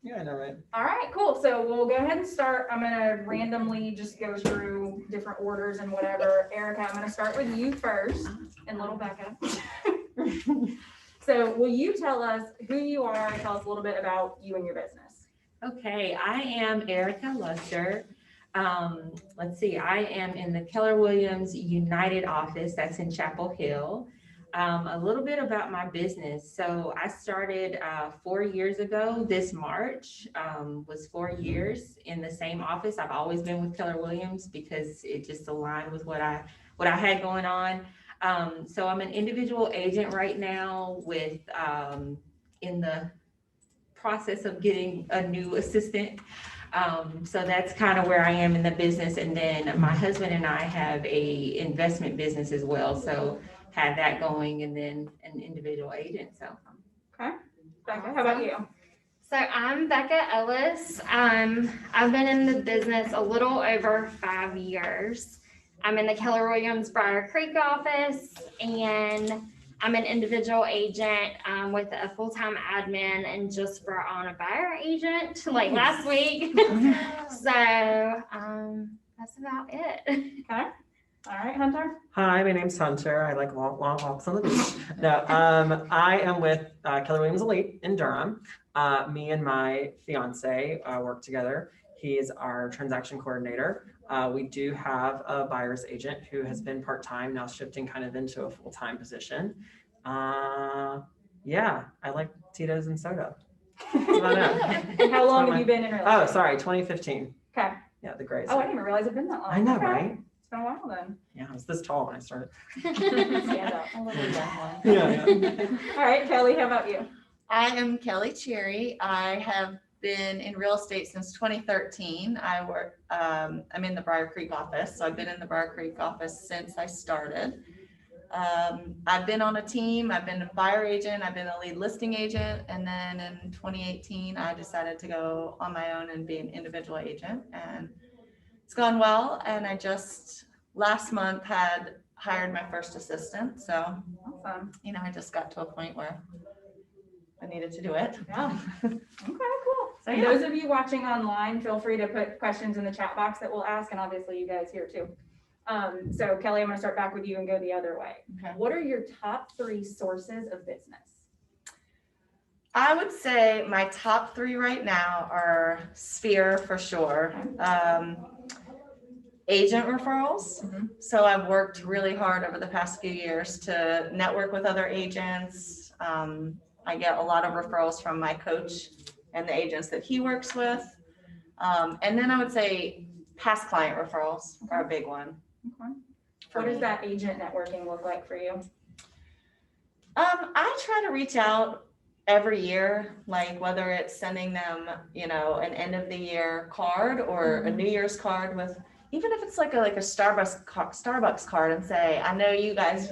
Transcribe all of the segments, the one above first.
Yeah, I know, right? All right, cool. So we'll go ahead and start. I'm gonna randomly just go through different orders and whatever. Erika, I'm gonna start with you first, and little Becca. So will you tell us who you are and tell us a little bit about you and your business? Okay, I am Erika Luster. Let's see, I am in the Keller Williams United office that's in Chapel Hill. A little bit about my business. So I started 4 years ago this March, was 4 years in the same office. I've always been with Keller Williams because it just aligned with what I had going on. So I'm an individual agent right now with in the process of getting a new assistant. So that's kind of where I am in the business. And then my husband and I have a investment business as well. So had that going and then an individual agent. So Okay. Becca, how about you? So I'm Becca Ellis. I've been in the business a little over 5 years. I'm in the Keller Williams Briar Creek office, and I'm an individual agent with a full-time admin and just brought on a buyer agent like last week. So that's about it. Okay. All right, Hunter. Hi, my name's Hunter. I like long walks on the beach. No, I am with Keller Williams Elite in Durham. Me and my fiance work together. He is our transaction coordinator. We do have a buyer's agent who has been part-time, now shifting kind of into a full-time position. Yeah, I like Tito's and soda. That's about it. And how long have you been in real Oh, estate? sorry, 2015. Okay. Yeah, the Grays. Oh, I didn't even realize it'd been that long. I know, Okay. right? It's been a while then. Yeah, I was this tall when I started. Stand up. A little Yeah, yeah. All right, Kelly, how about you? I am Kelly Cherry. I have been in real estate since 2013. I'm in the Briar Creek office. So I've been in the Briar Creek office since I started. I've been on a team. I've been a buyer agent. I've been a lead listing agent. And then in 2018, I decided to go on my own and be an individual agent. And it's gone well. And I just last month had hired my first assistant. So, Awesome. I just got to a point where I needed to do it. Yeah. Okay, cool. So, And yeah. those of you watching online, feel free to put questions in the chat box that we'll ask, and obviously you guys here too. So Kelly, I'm gonna start back with you and go the other way. Okay. What are your top 3 sources of business? I would say my top 3 right now are Sphere for sure. Agent referrals. Mhm. So I've worked really hard over the past few years to network with other agents. I get a lot of referrals from my coach and the agents that he works with. And then I would say past client referrals are a big one. Okay. for What does me. that agent networking look like for you? I try to reach out every year, like whether it's sending them, an end of the year card or a New Year's card with, even if it's like a Starbucks card, and say, I know you guys,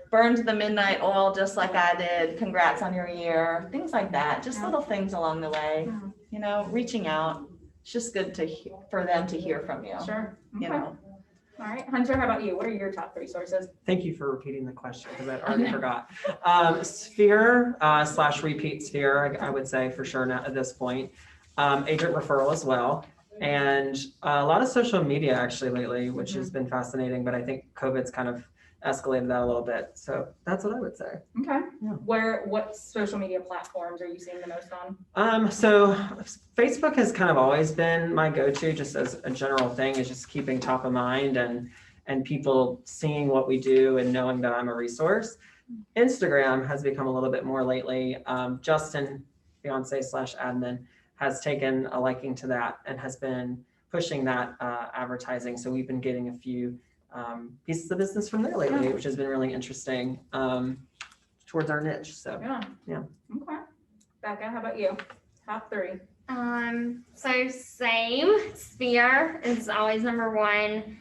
burned the midnight oil just like I did. Congrats on your year. Things like that. Just Yeah. little things along the way. Yeah. Reaching out. It's just good for them to hear from you. Sure. You Okay. know. All right, Hunter, how about you? What are your top 3 sources? Thank you for repeating the question because I already forgot. Sphere / repeat Sphere, I would say for sure now at this point. Agent referral as well. And a lot of social media actually lately, which has been fascinating, but I think COVID's kind of escalated that a little bit. So that's what I would say. Okay. Yeah. What social media platforms are you seeing the most on? So Facebook has kind of always been my go-to, just as a general thing, is just keeping top of mind and people seeing what we do and knowing that I'm a resource. Instagram has become a little bit more lately. Justin, fiance / admin, has taken a liking to that and has been pushing that advertising. So we've been getting a few pieces of business from there lately, which has been really interesting towards our niche. So Yeah. Okay. Becca, how about you? Top 3. So same. Sphere is always number 1.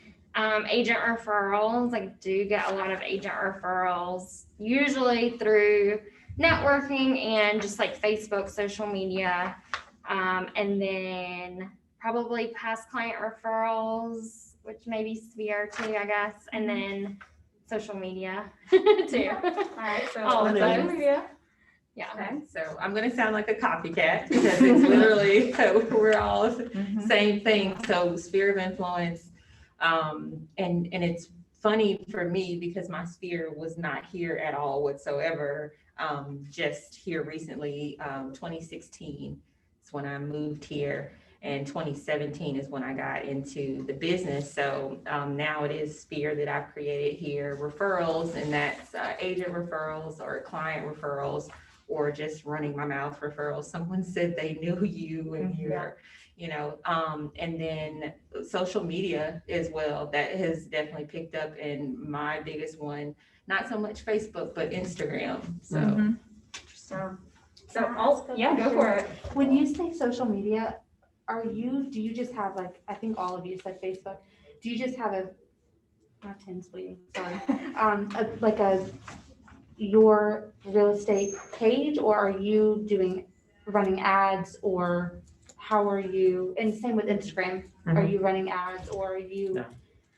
Agent referrals. I do get a lot of agent referrals, usually through networking and just like Facebook, social media. And then probably past client referrals, which may be Sphere too, I guess. And then social media too. All right, so All of social those. media. Yeah. Okay. So I'm gonna sound like a copycat because it's literally, we're all same thing. So sphere of influence. And it's funny for me because my sphere was not here at all whatsoever. Just here recently, 2016 is when I moved here. And 2017 is when I got into the business. So now it is sphere that I've created here, referrals, and that's agent referrals or client referrals, or just running my mouth referrals. Someone said they knew you and you're, and then social media as well. That has definitely picked up, and my biggest one, not so much Facebook, but Instagram. So, Yeah, go for it. When you say social media, do you just have like, I think all of you said Facebook, do you just have Tim's waiting, sorry, your real estate page, or are you running ads, or how are you, and same with Instagram, are you running ads, or are you No.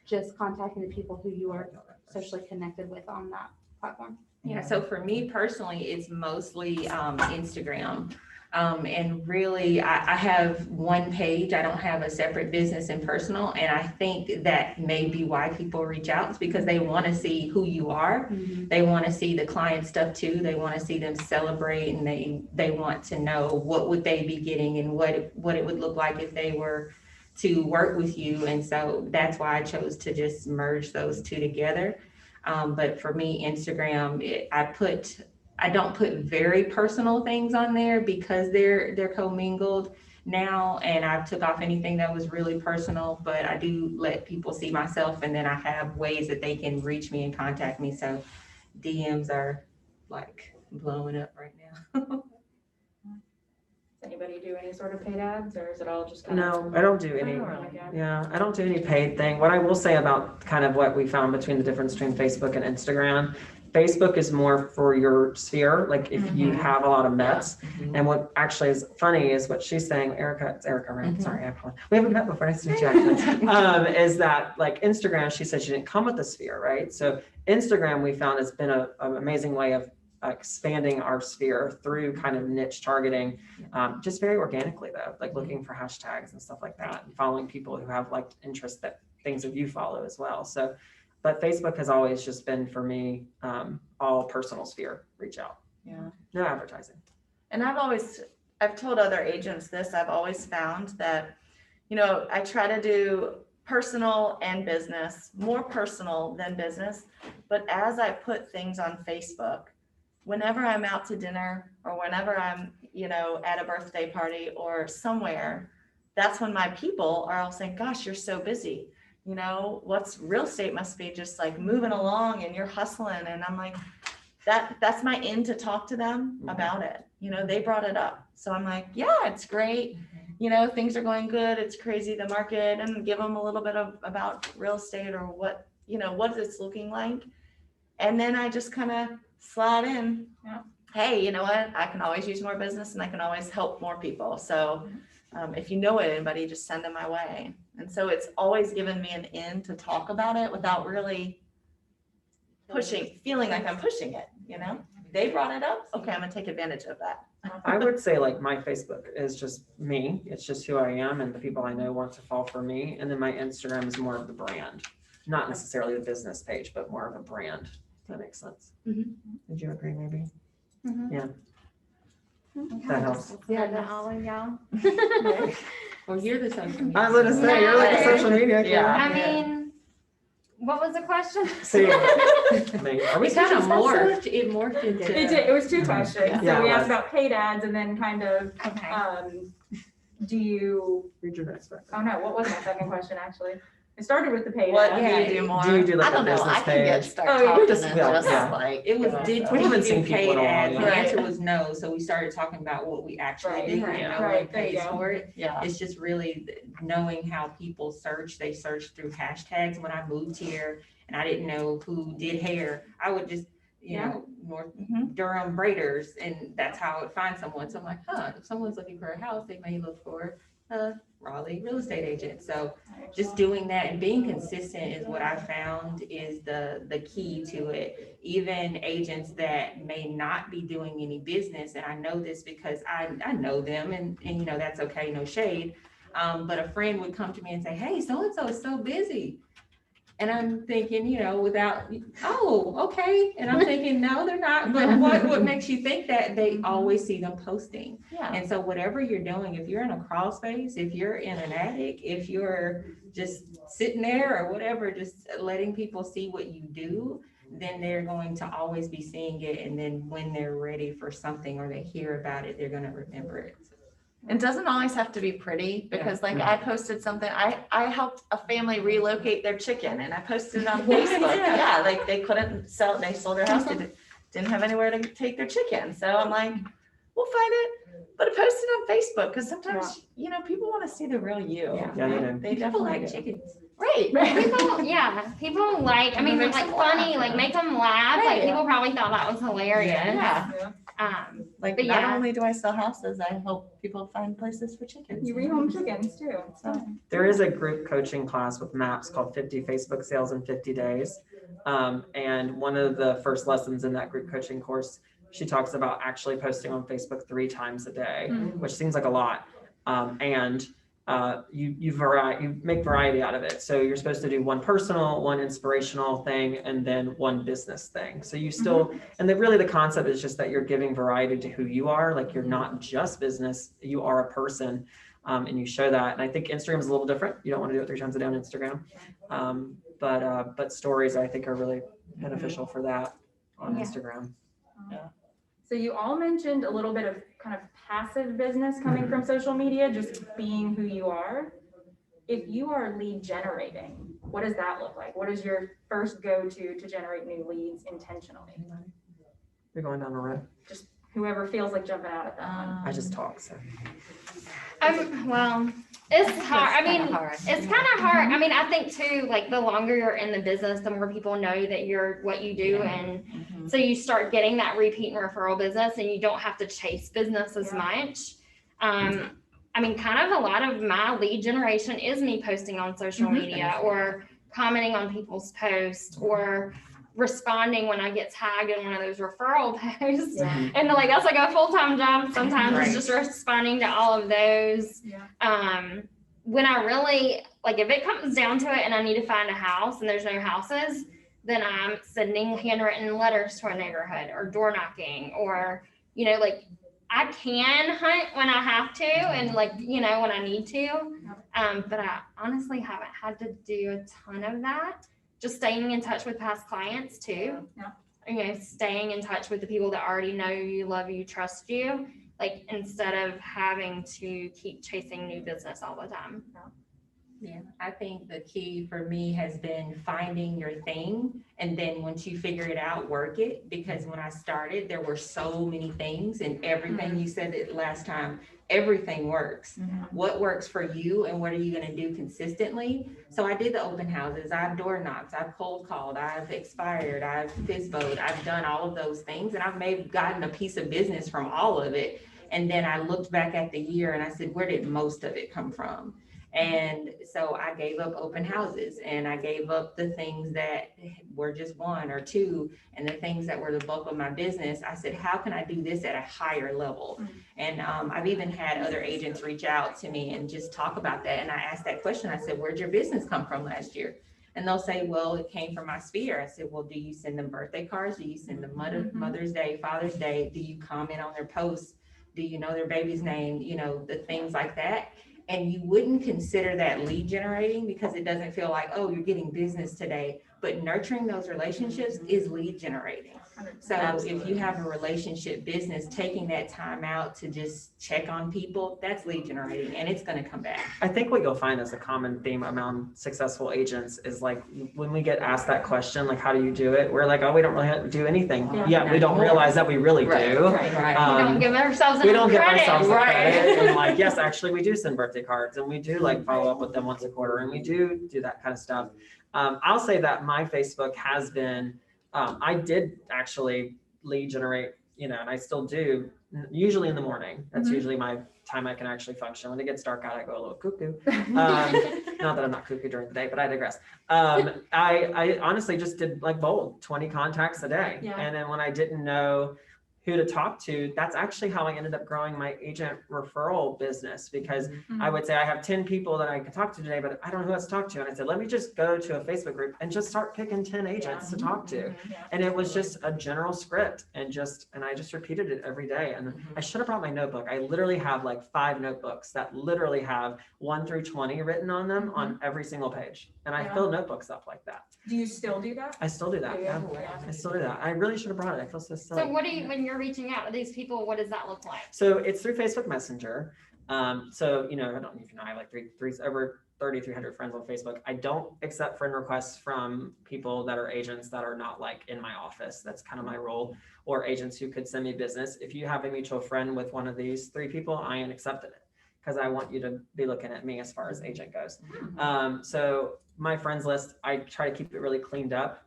just contacting the people who you are socially connected with on that platform? yeah, so for me personally, it's mostly Instagram. And really, I have one page. I don't have a separate business and personal. And I think that may be why people reach out. It's because they want to see who you are. They want to see the client stuff too. They want to see them celebrate, and they want to know what would they be getting and what it would look like if they were to work with you. And so that's why I chose to just merge those two together. But for me, Instagram, I don't put very personal things on there because they're commingled now, and I took off anything that was really personal, but I do let people see myself, and then I have ways that they can reach me and contact me. So DMs are like blowing up right now. Does anybody do any sort of paid ads, or is it all just kind of? No, I don't do any. Yeah, I don't do any paid thing. What I will say about kind of what we found between the difference between Facebook and Instagram, Facebook is more for your sphere, like if you have a lot of Mets. And what actually is funny is what she's saying, it's Erika, right? Sorry, we haven't met before, nice to meet you actually. Is that like Instagram, she said she didn't come with the sphere, right? So Instagram we found has been an amazing way of expanding our sphere through kind of niche targeting, just very organically though, like looking for hashtags and stuff like that, and following people who have like interest that things that you follow as well. So, but Facebook has always just been for me, all personal sphere, reach out. Yeah. No advertising. And I've told other agents this, I've always found that, I try to do personal and business, more personal than business. But as I put things on Facebook, whenever I'm out to dinner or whenever I'm, at a birthday party or somewhere, that's when my people are all saying, gosh, you're so busy. What's real estate must be just like moving along and you're hustling. And I'm like, that's my in to talk to them about it. They brought it up. So I'm like, yeah, it's great. Things are going good. It's crazy, the market, and give them a little bit about real estate or what it's looking like. And then I just kind of slide in, hey, you know what? I can always use more business and I can always help more people. So if you know anybody, just send them my way. And so it's always given me an in to talk about it without really feeling like I'm pushing it, They brought it up. Okay, I'm gonna take advantage of that. I would say like my Facebook is just me. It's just who I am and the people I know want to fall for me. And then my Instagram is more of the brand, not necessarily the business page, but more of a brand. If that makes sense. Would you agree maybe? Yeah. That helps. Yeah, all of y'all. Well, you're the social media. I was gonna say, you're like a social media. Yeah. I mean, what was the question? See, are we We kind of switching morphed, it morphed into. It was two questions. Yeah, So we it asked was. about paid ads and then kind of, Okay. do you, Read your next question. oh no, what was my second question actually? It started with the paid What ads. do you do more? Do you do like I don't a know. business I can page? start Oh, yeah. talking Just- and yeah, just yeah. like. It was, you know, did so- We haven't do seen people paid in a while, ads? yeah. The answer Right. was no, so we started talking about what we actually Right, do, right, and no right, one there you pays go. for it. Yeah. It's just really knowing how people search. They search through hashtags. When I moved here and I didn't know who did hair, I would just, North Durham braiders, and that's how I would find someone. So I'm like, if someone's looking for a house, they may look for a Raleigh real estate agent. So just doing that and being consistent is what I found is the key to it. Even agents that may not be doing any business, and I know this because I know them, and you know, that's okay, no shade. But a friend would come to me and say, hey, so-and-so is so busy. And I'm thinking, you know, okay. And I'm thinking, no, they're not. But what makes you think that? They always see them posting. Yeah. And so whatever you're doing, if you're in a crawl space, if you're in an attic, if you're just sitting there or whatever, just letting people see what you do, then they're going to always be seeing it. And then when they're ready for something or they hear about it, they're going to remember it. It doesn't always have to be pretty, because like I posted something, I helped a family relocate their chicken, and I posted it on Facebook. Yeah, like they couldn't sell, they sold their house, they didn't have anywhere to take their chicken. So I'm like, we'll find it, but I posted on Facebook, because sometimes, you know, people want to see the real you. Yeah, they do. They People definitely like do. chickens. Right. People like, I mean, Makes like them funny, laugh, like yeah. make them laugh. Like Right. people probably thought that was hilarious. Yeah. Like, But not yeah. only do I sell houses, I help people find places for chickens. You rehome chickens too. So, There is a group coaching class with MAPS called 50 Facebook Sales in 50 Days. And one of the first lessons in that group coaching course, she talks about actually posting on Facebook 3 times a day, which seems like a lot. You make variety out of it. So you're supposed to do one personal, one inspirational thing, and then one business thing. So you still, and the concept is just that you're giving variety to who you are. Like, you're not just business, you are a person, and you show that. And I think Instagram is a little different. You don't want to do it 3 times a day on Instagram. But stories, I think, are really beneficial for that on Instagram. So you all mentioned a little bit of kind of passive business coming from social media, just being who you are. If you are lead generating, what does that look like? What is your first go-to to generate new leads intentionally? You're going down the road. Just whoever feels like jumping out at that one. I just talk, so. Well, it's hard. I mean, hard. it's kind of hard. I mean, I think too, like the longer you're in the business, the more people know that you're what you do. And so you start getting that repeat and referral business, and you don't have to chase business as much. I mean, kind of a lot of my lead generation is me posting on social media or commenting on people's posts or responding when I get tagged in one of those referral posts. And like, that's like a full-time job. Sometimes it's just responding to all of those. When I really, like, if it comes down to it and I need to find a house and there's no houses, then I'm sending handwritten letters to a neighborhood or door knocking, or, you know, like, I can hunt when I have to and, like, you know, when I need to. But I honestly haven't had to do a ton of that. Just staying in touch with past clients too. You know, staying in touch with the people that already know you, love you, trust you, like, instead of having to keep chasing new business all the time. Yeah, I think the key for me has been finding your thing. And then once you figure it out, work it. Because when I started, there were so many things, and everything you said it last time, everything works. What works for you and what are you going to do consistently? So I did the open houses, I've door knocked, I've cold called, I've expired, I've FISBO'd, I've done all of those things. And I've maybe gotten a piece of business from all of it. And then I looked back at the year and I said, where did most of it come from? And so I gave up open houses, and I gave up the things that were just 1 or 2, and the things that were the bulk of my business. I said, how can I do this at a higher level? And I've even had other agents reach out to me and just talk about that. And I asked that question. I said, where'd your business come from last year? And they'll say, well, it came from my sphere. I said, well, do you send them birthday cards? Do you send them Mother's Day, Father's Day? Do you comment on their posts? Do you know their baby's name? You know, the things like that. And you wouldn't consider that lead generating because it doesn't feel like, oh, you're getting business today. But nurturing those relationships is lead generating. So if you have a relationship business, taking that time out to just check on people, that's lead generating, and it's going to come back. I think what you'll find is a common theme among successful agents is, like, when we get asked that question, like, how do you do it? We're like, oh, we don't really do anything. Yeah, we don't realize that we really do. We don't give ourselves enough We don't give credit. ourselves the credit. And, like, yes, actually, we do send birthday cards, and we do, like, follow up with them once a quarter, and we do that kind of stuff. I'll say that my Facebook has been, I did actually lead generate, you know, and I still do, usually in the morning. That's usually my time I can actually function. When it gets dark out, I go a little cuckoo. Not that I'm not cuckoo during the day, but I digress. I honestly just did like bold 20 contacts a day. Yeah. And then when I didn't know who to talk to, that's actually how I ended up growing my agent referral business, because I would say I have 10 people that I could talk to today, but I don't know who else to talk to. And I said, let me just go to a Facebook group and just start picking 10 agents to talk to. Yeah. And it was just a general script and I just repeated it every day. And I should have brought my notebook. I literally have like 5 notebooks that literally have 1 through 20 written on them on every single page. And I Yeah. fill notebooks up like that. Do you still do that? I still do that. Yeah. I still do that. I really should have brought it. I feel so silly. So what do you, when you're reaching out to these people, what does that look like? So it's through Facebook Messenger. So, you know, I don't know if you know, I have like over 3,300 friends on Facebook. I don't accept friend requests from people that are agents that are not like in my office. That's kind of my role, or agents who could send me business. If you have a mutual friend with one of these 3 people, I ain't accepted it, because I want you to be looking at me as far as agent goes. So my friends list, I try to keep it really cleaned up.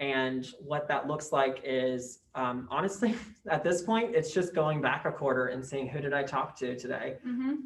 And what that looks like is, honestly, at this point, it's just going back a quarter and seeing who did I talk to today,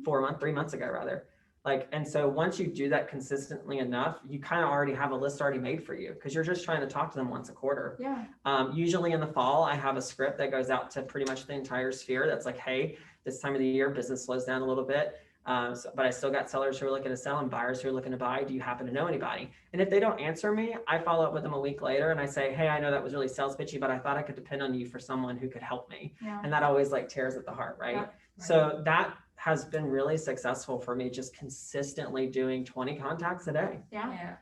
3 months ago rather. Like, and so once you do that consistently enough, you kind of already have a list already made for you, because you're just trying to talk to them once a quarter. Yeah. Usually in the fall, I have a script that goes out to pretty much the entire sphere. That's like, hey, this time of the year, business slows down a little bit. But I still got sellers who are looking to sell and buyers who are looking to buy. Do you happen to know anybody? And if they don't answer me, I follow up with them a week later and I say, hey, I know that was really sales pitchy, but I thought I could depend on you for someone who could help me. Yeah. And that always like tears at the heart, right? Yeah. So that has been really successful for me, just consistently doing 20 contacts a day. Yeah.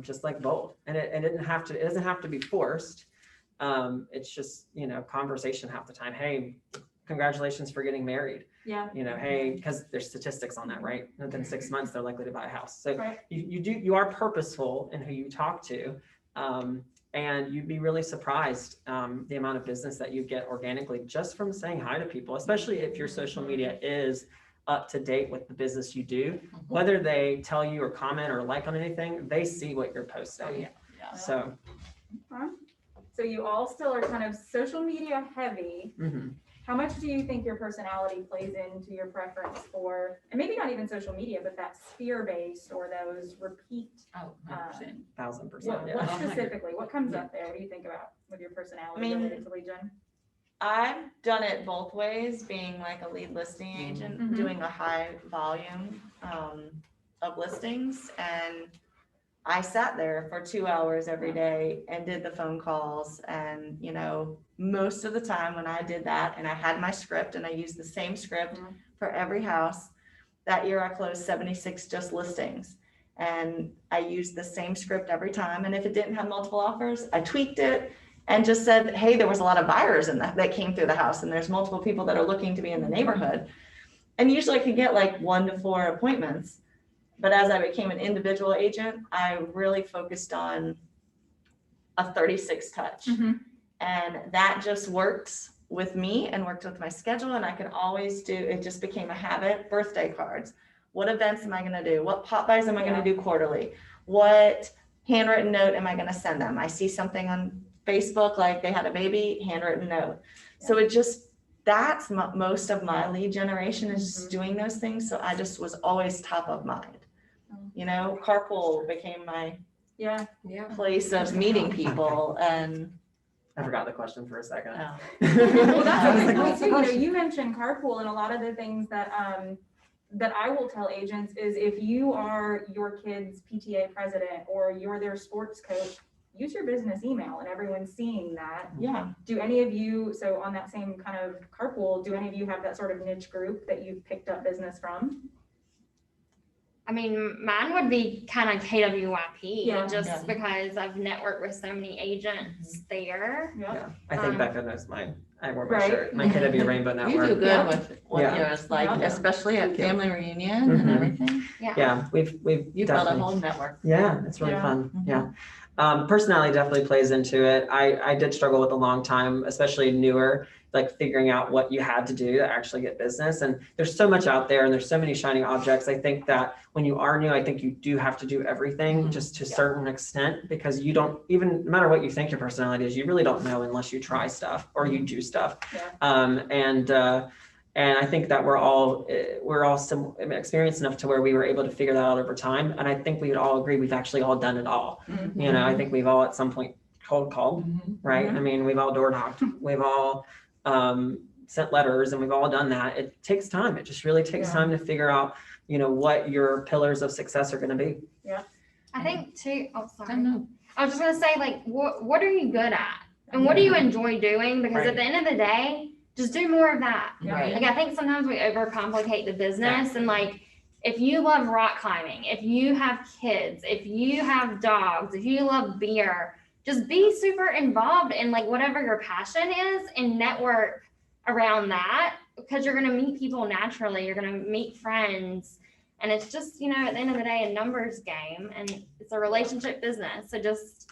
Just like bold. And it doesn't have to be forced. It's just, you know, conversation half the time. Hey, congratulations for getting married. Yeah. You know, hey, because there's statistics on that, right? Within 6 months, they're likely to buy a house. So Right. you are purposeful in who you talk to. And you'd be really surprised the amount of business that you get organically just from saying hi to people, especially if your social media is up to date with the business you do. Whether they tell you or comment or like on anything, they see what you're posting. Yeah. So, So you all still are kind of social media heavy. mhm. How much do you think your personality plays into your preference for, and maybe not even social media, but that sphere-based or those repeat? Oh, 100%. 1,000%. What Yeah. specifically, what comes up there? What do you think about with your personality I mean, related to lead gen? I've done it both ways, being like a lead listing agent, Mhm. doing a high volume of listings. And I sat there for 2 hours every day and did the phone calls. And, you know, most of the time when I did that and I had my script and I used the same script Mhm. for every house, that year I closed 76 just listings. And I used the same script every time. And if it didn't have multiple offers, I tweaked it and just said, hey, there was a lot of buyers in that came through the house and there's multiple people that are looking to be in the neighborhood. And usually I could get like 1 to 4 appointments. But as I became an individual agent, I really focused on a 36 touch. Mhm. And that just works with me and worked with my schedule. And I could always do, it just became a habit. Birthday cards. What events am I going to do? What pop buys am I going to do quarterly? What handwritten note am I going to send them? I see something on Facebook, like they had a baby, handwritten note. So it just, that's most of my lead generation is just doing those things. So I just was always top of mind. You know, carpool became my Yeah. Yeah. place of meeting people and I forgot the question for a second. Well, oh. that's I a was good like, point what's the too. You know, question? you mentioned carpool, and a lot of the things that that I will tell agents is if you are your kid's PTA president or you're their sports coach, use your business email, and everyone's seeing that. Yeah. Do any of you, so on that same kind of carpool, do any of you have that sort of niche group that you've picked up business from? I mean, mine would be kind of KWYP, Yeah. just Yeah. because I've networked with so many agents there. Yeah, I think Becca knows mine. I wore my Right. shirt. My kid would be a Rainbow You do Network. good Yeah. with what Yeah. yours, like, Yeah. especially at Thank you. family reunion and Mhm. everything. Yeah, we've You built a definitely. whole network. Yeah, it's really Yeah. fun. Mhm. Yeah. Personality definitely plays into it. I did struggle with a long time, especially newer, like figuring out what you had to do to actually get business. And there's so much out there and there's so many shiny objects. I think that when you are new, I think you do have to do everything Mhm. just to a Yeah. certain extent, because you don't, even no matter what you think your personality is, you really don't know unless you try stuff or you do stuff. Yeah. And I think that we're all experienced enough to where we were able to figure that out over time. And I think we would all agree we've actually all done it all. You know, I think we've all at some point cold called, right? I mean, we've all door knocked, we've all sent letters, and we've all done that. It takes time. It just really takes time to figure out, you know, what your pillars of success are going to be. I think too, oh, sorry. know. I was just gonna say, like, what are you good at? And what do you enjoy doing? Because at the end of the day, just do more of that. Right. Like, I think sometimes we overcomplicate the business, and like, if you love rock climbing, if you have kids, if you have dogs, if you love beer, just be super involved in like whatever your passion is and network around that, because you're gonna meet people naturally, you're gonna meet friends. And it's just, you know, at the end of the day, a numbers game, and it's a relationship business. So just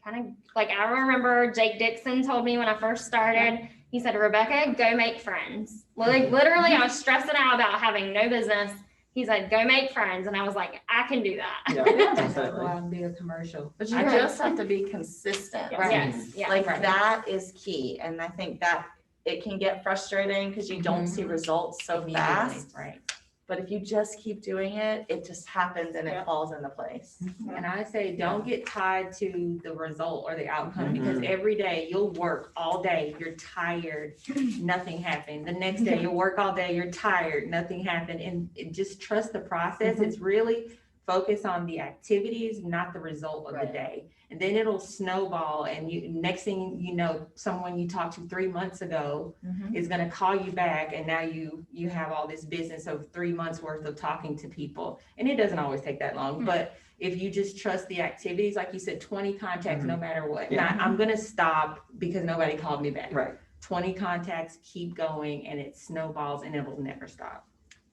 kind of like, I remember Jake Dixon told me when I first started, he said, Rebecca, go make friends. Like, literally, I was stressing out about having no business. He said, go make friends. And I was like, I can do that. Yeah, Go definitely. out and be a commercial. But you Right. just have to be consistent. Mm-hmm. Right. Yes. Yeah. Like Right. that is key. And I think that it can get frustrating because you don't see results so Immediately, fast. right? But if you just keep doing it, it just happens and it falls into place. And I say, don't get tied to the result or the outcome, Mhm. because every day you'll work all day, you're tired, nothing happened. The next day you'll work all day, you're tired, nothing happened. And just trust the process. It's really focus on the activities, not the result of the Right. day. And then it'll snowball, and you, next thing you know, someone you talked to 3 months ago is gonna call you back, and now you have all this business of 3 months worth of talking to people. And it doesn't always take that long, but if you just trust the activities, like you said, 20 contacts, no matter what. Yeah. Not, I'm gonna stop because nobody called me back. Right. 20 contacts, keep going, and it snowballs, and it will never stop.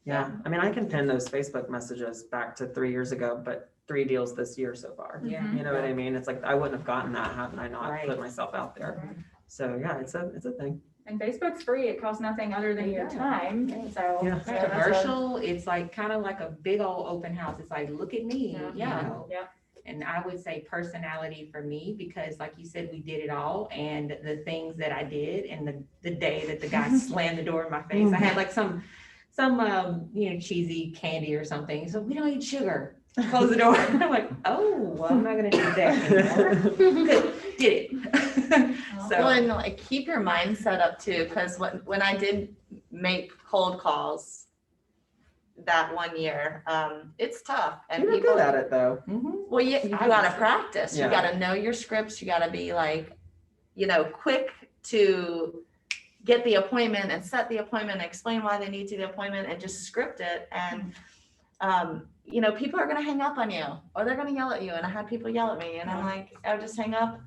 Yeah. I mean, I can pin those Facebook messages back to 3 years ago, but 3 deals this year so far. Yeah. You know what I mean? It's like, I wouldn't have gotten that had I not Right. put myself out there. So yeah, it's a thing. And Facebook's free. It costs nothing other than your time. So Yeah. that's a- Commercial, it's like kind of like a big old open house. It's like, look at me, you Yeah. know? Yeah. And I would say personality for me, because like you said, we did it all, and the things that I did, and the day that the guy slammed the door in my face, I had like some you know, cheesy candy or something. So we don't eat sugar. Close the door. I'm like, oh, well, I'm not gonna do that anymore. Good, did it. Well, So, and like keep your mindset up too, because when I did make cold calls that one year, it's tough. And You were people, good at it though. mhm. well, you I gotta was- practice. You Yeah. gotta know your scripts. You gotta be like, you know, quick to get the appointment and set the appointment, explain why they need to the appointment, and just script it. And you know, people are gonna hang up on you, or they're gonna yell at you. And I had people yell at me, and I'm like, I would just hang up.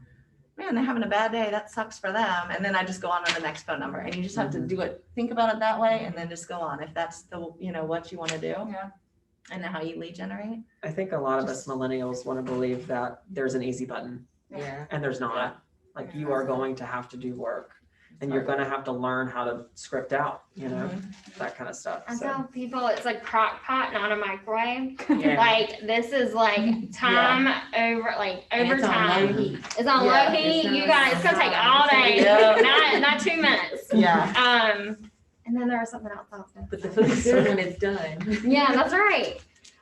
Man, they're having a bad day. That sucks for them. And then I just go on to the next phone number. And you just have to do it, think about it that way, and then just go on if that's the, you know, what you want to do. Yeah. And how you lead generate. I think a lot of us millennials want to believe that there's an easy button, Yeah. and there's not. Like, you are going to have to do work, and you're going to have to learn how to script out, you know, that kind of stuff. I So tell people it's like crock pot, not a microwave. Yeah. Like, this is like time over And it's on low time. heat. It's on Yeah, low heat. it's You not guys, it's gonna take hot. all day, Yeah. not 2 minutes. Yeah. And then there was something else I was gonna But the food's good when it's done. Yeah, that's right.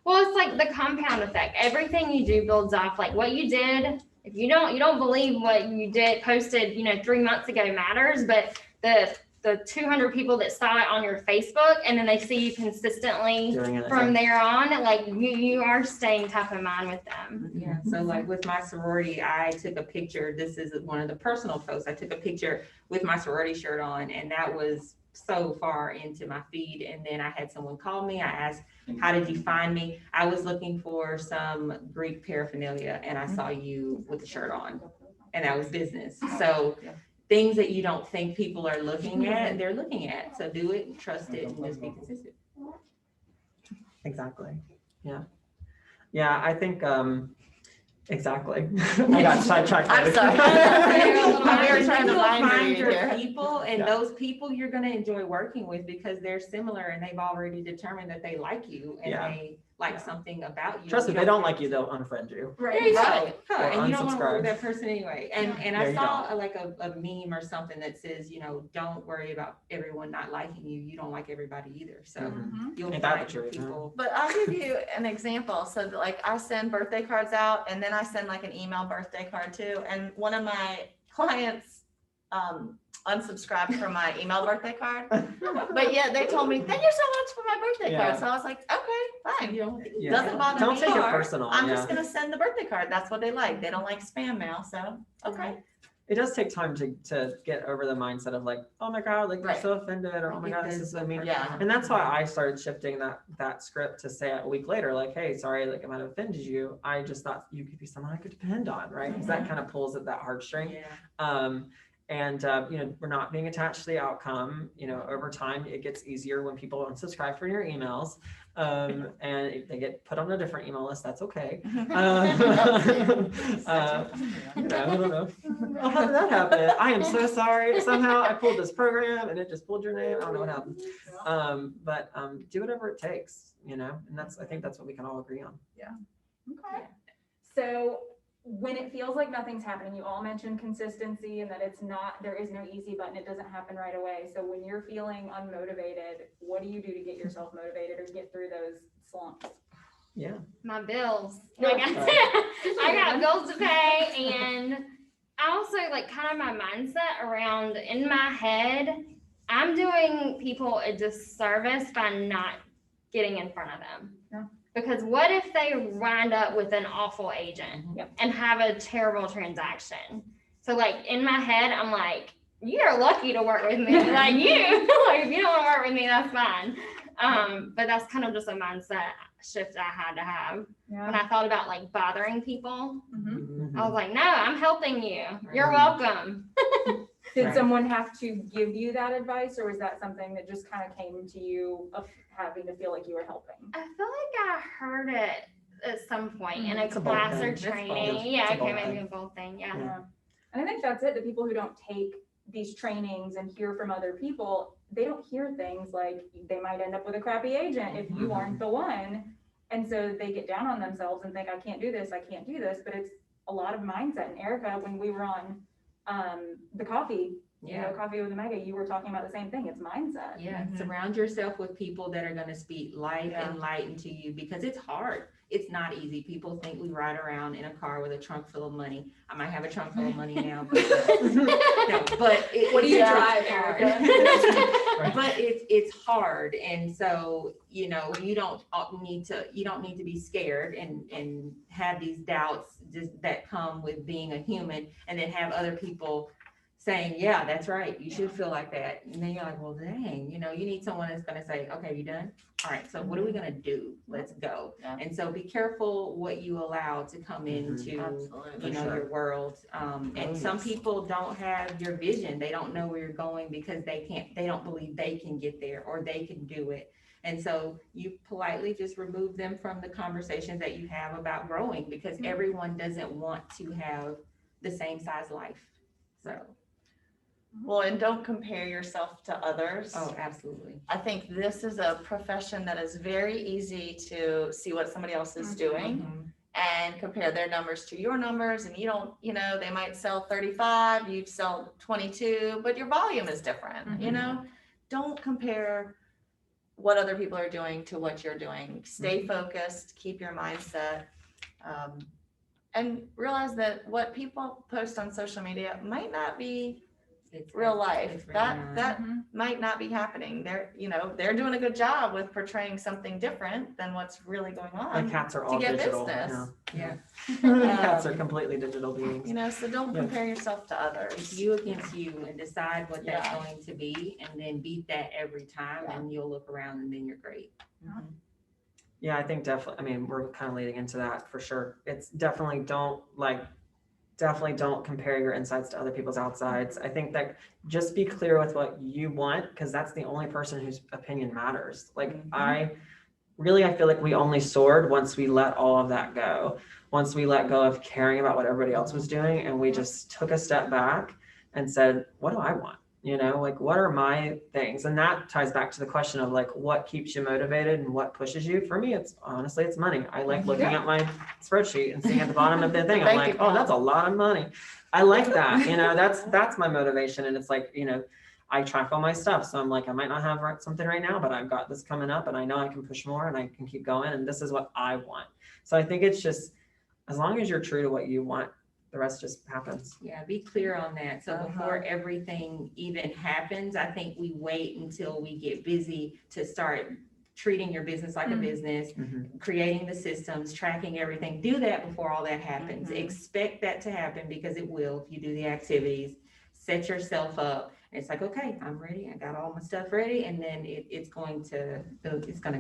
Well, it's like the compound effect. Everything you do builds off. Like what you did, if you don't believe what you did posted, 3 months ago matters, but the 200 people that saw it on your Facebook and then they see you consistently doing it from there on, like you are staying top of mind with them. Yeah, so like with my sorority, I took a picture. This is one of the personal posts. I took a picture with my sorority shirt on, and that was so far into my feed. And then I had someone call me. I asked, how did you find me? I was looking for some Greek paraphernalia, and I saw you with the shirt on, and that was business. So things that you don't think people are looking at, they're looking at. So do it and trust it and just be consistent. Exactly. Yeah. Yeah, I think, exactly. I got sidetracked. I'm sorry. We were trying to find find you your here. people, and Yeah. those people you're gonna enjoy working with because they're similar and they've already determined that they like you and Yeah. they like something about you. Trust me, you they don't feel- like you, they'll unfriend you. There you go. Right. Huh, Or and you don't want to work with unsubscribe. that person anyway. And Yeah, I you saw a meme or something that says, don't worry about everyone not liking you. You don't like everybody either. So Mhm. you'll Ain't that find the truth, huh? people. But I'll give you an example. So like I send birthday cards out and then I send like an email birthday card too. And one of my clients unsubscribed from my email birthday card. But yeah, they told me, thank you so much for my birthday card. Yeah. So I was like, okay, fine. You don't- Yeah. Doesn't bother Don't me. take it Or personal. I'm yeah. just gonna send the birthday card. That's what they like. They don't like spam mail. So, okay. It does take time to get over the mindset of like, oh my God, like they're Right. so offended, or oh my It God, this does is so mean. Yeah. And that's why I started shifting that script to say a week later, like, hey, sorry, like I might have offended you. I just thought you could be someone I could depend on, right? Because that kind of pulls at that heartstring. Yeah. We're not being attached to the outcome. Over time, it gets easier when people unsubscribe from your emails. And if they get put on a different email list, that's okay. I don't know. How did that happen? I am so sorry. Somehow I pulled this program and it just pulled your name. I don't know what happened. But do whatever it takes, and I think that's what we can all agree on. Okay. So when it feels like nothing's happening, you all mentioned consistency and that there is no easy button. It doesn't happen right away. So when you're feeling unmotivated, what do you do to get yourself motivated or get through those slumps? Yeah. My bills. Yeah. Like I got bills to pay, and I also like kind of my mindset around in my head, I'm doing people a disservice by not getting in front of them. Yeah. Because what if they wind up with an awful agent Yep. and have a terrible transaction? So like in my head, I'm like, you're lucky to work with me. Like if you don't want to work with me, that's fine. But that's kind of just a mindset shift I had to have when I thought about like bothering people. Mm-hmm. I was like, no, I'm helping you. You're welcome. Did Right. someone have to give you that advice, or was that something that just kind of came to you of having to feel like you were helping? I feel like I heard it at some point in a It's a both class thing. or It's both. training. It's Yeah, a okay, both maybe thing. a both thing. Yeah. Yeah. And I think that's it. The people who don't take these trainings and hear from other people, they don't hear things like they might end up with a crappy agent if you aren't the one. And so they get down on themselves and think, I can't do this. But it's a lot of mindset. And Erika, when we were on the coffee, Coffee with Omega, you were talking about the same thing. It's mindset. Yeah, surround yourself with people that are going to speak life and light into you, because it's hard. It's not easy. People think we ride around in a car with a trunk full of money. I might have a trunk full of money now, but What do you drive, Erika? But it's hard, and so you don't need to be scared and have these doubts that come with being a human, and then have other people saying, yeah, that's right, you should feel like that. And then you're like, well, dang, you need someone that's going to say, okay, you done? All right, so what are we going to do? Let's go. Yeah. And so be careful what you allow to come into, Absolutely. your world. And some people don't have your vision. They don't know where you're going because they don't believe they can get there or they can do it. And so you politely just remove them from the conversations that you have about growing, because everyone doesn't want to have the same size life. So. Well, and don't compare yourself to others. Oh, absolutely. I think this is a profession that is very easy to see what somebody else is doing and compare their numbers to your numbers. And you don't, they might sell 35, you sell 22, but your volume is different, Don't compare what other people are doing to what you're doing. Stay focused, keep your mindset, and realize that what people post on social media might not be real life. That might not be happening. They're doing a good job with portraying something different than what's really going on. And cats are all get digital. business. Yeah. Cats are completely digital beings. So don't compare yourself to others. It's you against you, and decide what that's Yeah. going to be, and then beat that every time, and you'll look around and then you're great. Yeah, I think definitely, we're kind of leading into that for sure. It's definitely don't compare your insides to other people's outsides. I think that just be clear with what you want, because that's the only person whose opinion matters. I feel like we only soared once we let all of that go. Once we let go of caring about what everybody else was doing, and we just took a step back and said, what do I want? You know, like what are my things? And that ties back to the question of like what keeps you motivated and what pushes you. For me, it's honestly it's money. I like looking at my spreadsheet and seeing at the bottom of the thing. I'm like, oh, that's a lot of money. I like that. You know, that's my motivation. And it's like, you know, I track all my stuff. So I'm like, I might not have something right now, but I've got this coming up and I know I can push more and I can keep going. And this is what I want. So I think it's just, as long as you're true to what you want, the rest just happens. Yeah, be clear on that. So before everything even happens, I think we wait until we get busy to start treating your business like a business, creating the systems, tracking everything. Do that before all that happens. Expect that to happen because it will if you do the activities. Set yourself up. And it's like, okay, I'm ready. I got all my stuff ready, and then it's going to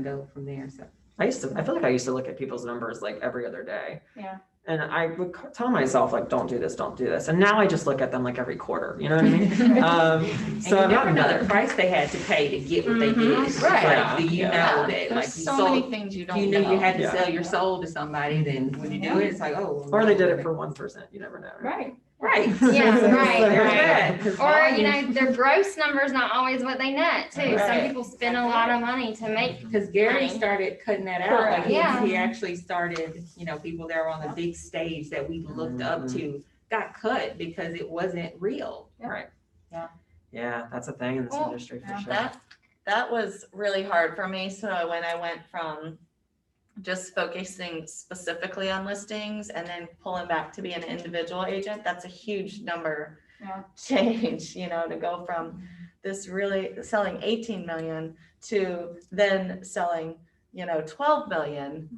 go from there. So I feel like I used to look at people's numbers like every other day. Yeah. And I would tell myself like, don't do this. And now I just look at them like every quarter, you know what I mean? So you never know the price they had to pay to get what they get. Right. Like, do you know that There's like so many things you don't you knew know. you had to sell your soul to somebody, then when you do it, it's like, oh. Or they did it for 1%. You never know. Right. Right. Yeah, right, There's right. that. Or, you know, their gross number's not always what they net too. Some Right. people spend a lot of money to make. Because Gary started cutting that out. Like Yeah. he actually started, you know, people that were on the big stage that we looked up to got cut because it wasn't real. Right. Yeah. Yeah, that's a thing in this Well, industry for sure. That was really hard for me. So when I went from just focusing specifically on listings and then pulling back to be an individual agent, that's a huge number change, you know, to go from this really selling 18 million to then selling, you know, 12 million.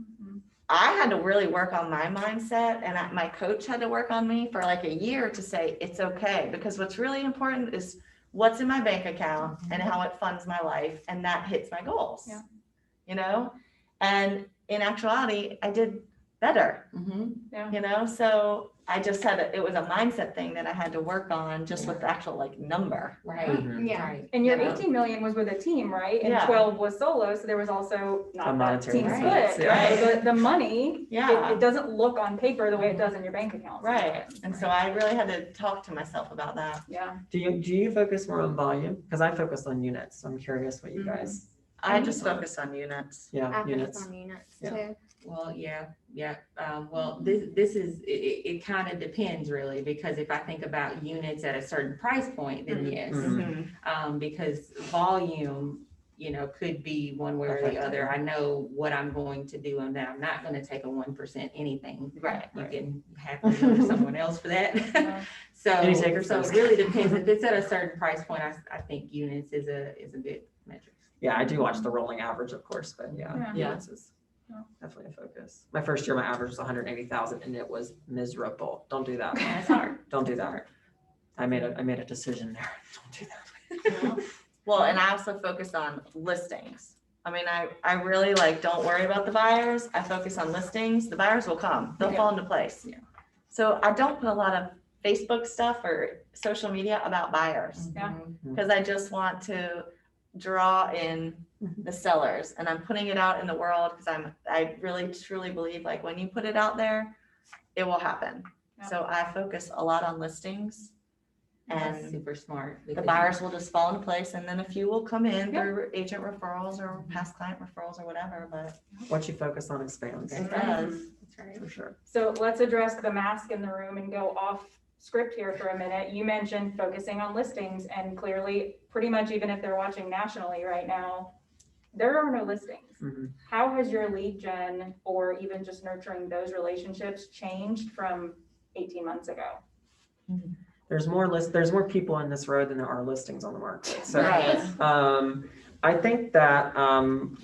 I had to really work on my mindset, and my coach had to work on me for like a year to say it's okay, because what's really important is what's in my bank account and how it funds my life, and that hits my goals. Yeah. You know, and in actuality, I did better. Yeah. You know, so I just it was a mindset thing that I had to work on just with the actual like number. Right. Yeah. Right. And your Yeah. 18 million was with a team, right? And Yeah. 12 was solo, so there was also A not that monetary team difference, split, yeah. right? The money, Yeah. it doesn't look on paper the way it does in your bank account. Right. And so I really had to talk to myself about that. Yeah. Do you focus more on volume? Because I focus on units. So I'm curious what you guys, I just focus on units. I yeah, focus units. on units Yeah. too. Well, yeah. Well, this is, it kind of depends really, because if I think about units at a certain price point, then yes. Because volume, you know, could be one way or the other. I know what I'm going to do, and that I'm not going to take a 1% anything. Right. You can happily go to someone else for that. So Any takers? it really depends. If it's at a certain price point, I think units is a good metric. Yeah, I do watch the rolling average, of course, but Yeah. units is definitely a focus. My first year, my average was 180,000 and it was miserable. Don't do that. That's hard. Don't do that. I made a decision there. Don't do that. Well, and I also focus on listings. I mean, I really like, don't worry about the buyers. I focus on listings. The buyers will come. They'll fall into place. Yeah. So I don't put a lot of Facebook stuff or social media about buyers, Yeah. because I just want to draw in the sellers, and I'm putting it out in the world because I really truly believe like when you put it out there, it will happen. Yeah. So I focus a lot on listings, That's and super smart. the because buyers will just fall into place, and then a few will come in Yeah. through agent referrals or past client referrals or whatever, but What you focus on expands, it does. That's right. for sure. So let's address the mask in the room and go off script here for a minute. You mentioned focusing on listings, and clearly, pretty much even if they're watching nationally right now, there are no listings. Mhm. How has your lead gen or even just nurturing those relationships changed from 18 months ago? There's more people in this road than there are listings on the market. So Right. I think that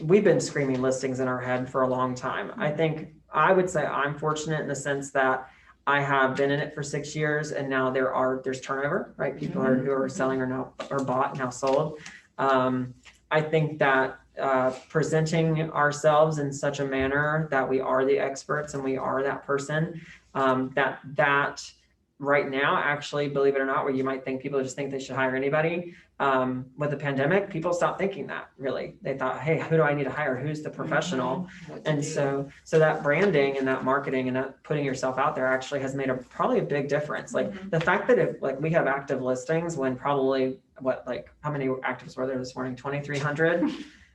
we've been screaming listings in our head for a long time. I would say I'm fortunate in the sense that I have been in it for 6 years, and now there's turnover, right? People who are selling are bought, now sold. I think that presenting ourselves in such a manner that we are the experts and we are that person, that right now, actually, believe it or not, where you might think people just think they should hire anybody. With the pandemic, people stopped thinking that really. They thought, hey, who do I need to hire? Who's the professional? What to And do. so that branding and that marketing and that putting yourself out there actually has made probably a big difference. Like the fact that if like we have active listings when probably how many actives were there this morning? 2,300.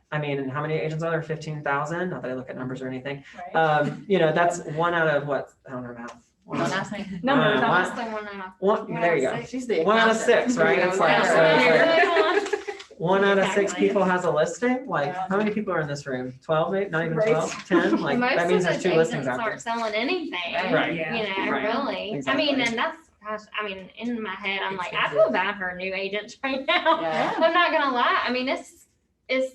I mean, and how many agents are there? 15,000. Not that I look at numbers or anything. Right? That's one out of what? I don't know math. Don't ask me. Numbers, One- Honestly, one and a One, there you go. six. She's the One out of accountant. 6, right? It's like, so it's like one out of 6 Exactly. people has a listing. Like, Yeah. how many people are in this room? 12, maybe? Not even Right. 12, 10? Like, Most that means of there's those 2 listings agents out there. aren't selling anything. Right. Yeah. You know, Right. really. Exactly. I mean, and that's, gosh, I mean, in my head, I'm It's like, a I feel bad for new agents right now. Yeah. I'm not gonna lie. I mean, it's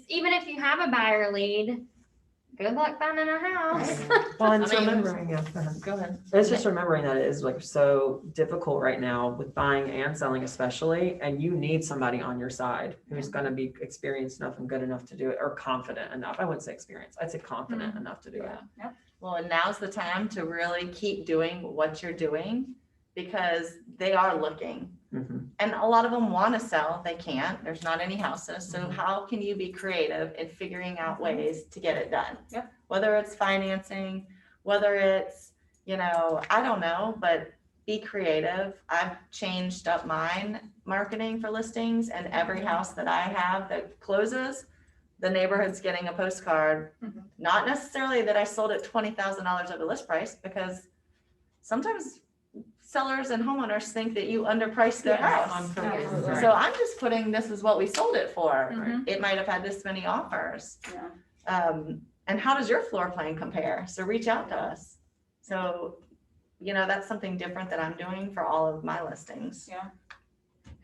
even if you have a buyer lead, good luck finding a house. Well, and I mean, remembering, yeah, go ahead. Go ahead. It's just remembering that it is like so difficult right now with buying and selling especially, and you need somebody on your side who's going to be experienced enough and good enough to do it, or confident enough. I wouldn't say experienced, I'd say confident enough to do it. Well, and now's the time to really keep doing what you're doing because they are looking. Mhm. And a lot of them want to sell, they can't, there's not any houses, so Mhm. how can you be creative in figuring out ways to get it done? Yep. Whether it's financing, whether it's, I don't know, but be creative. I've changed up mine marketing for listings, and every house that I have that closes, the neighborhood's getting a postcard. Mhm. Not necessarily that I sold it $20,000 over list price, because sometimes sellers and homeowners think that you underpriced their Yes, house. On purpose, Absolutely. right. So I'm just putting, this is what we sold it for. Mhm. It might have had this many offers. Yeah. And how does your floor plan compare? So reach out to us. So, that's something different that I'm doing for all of my listings.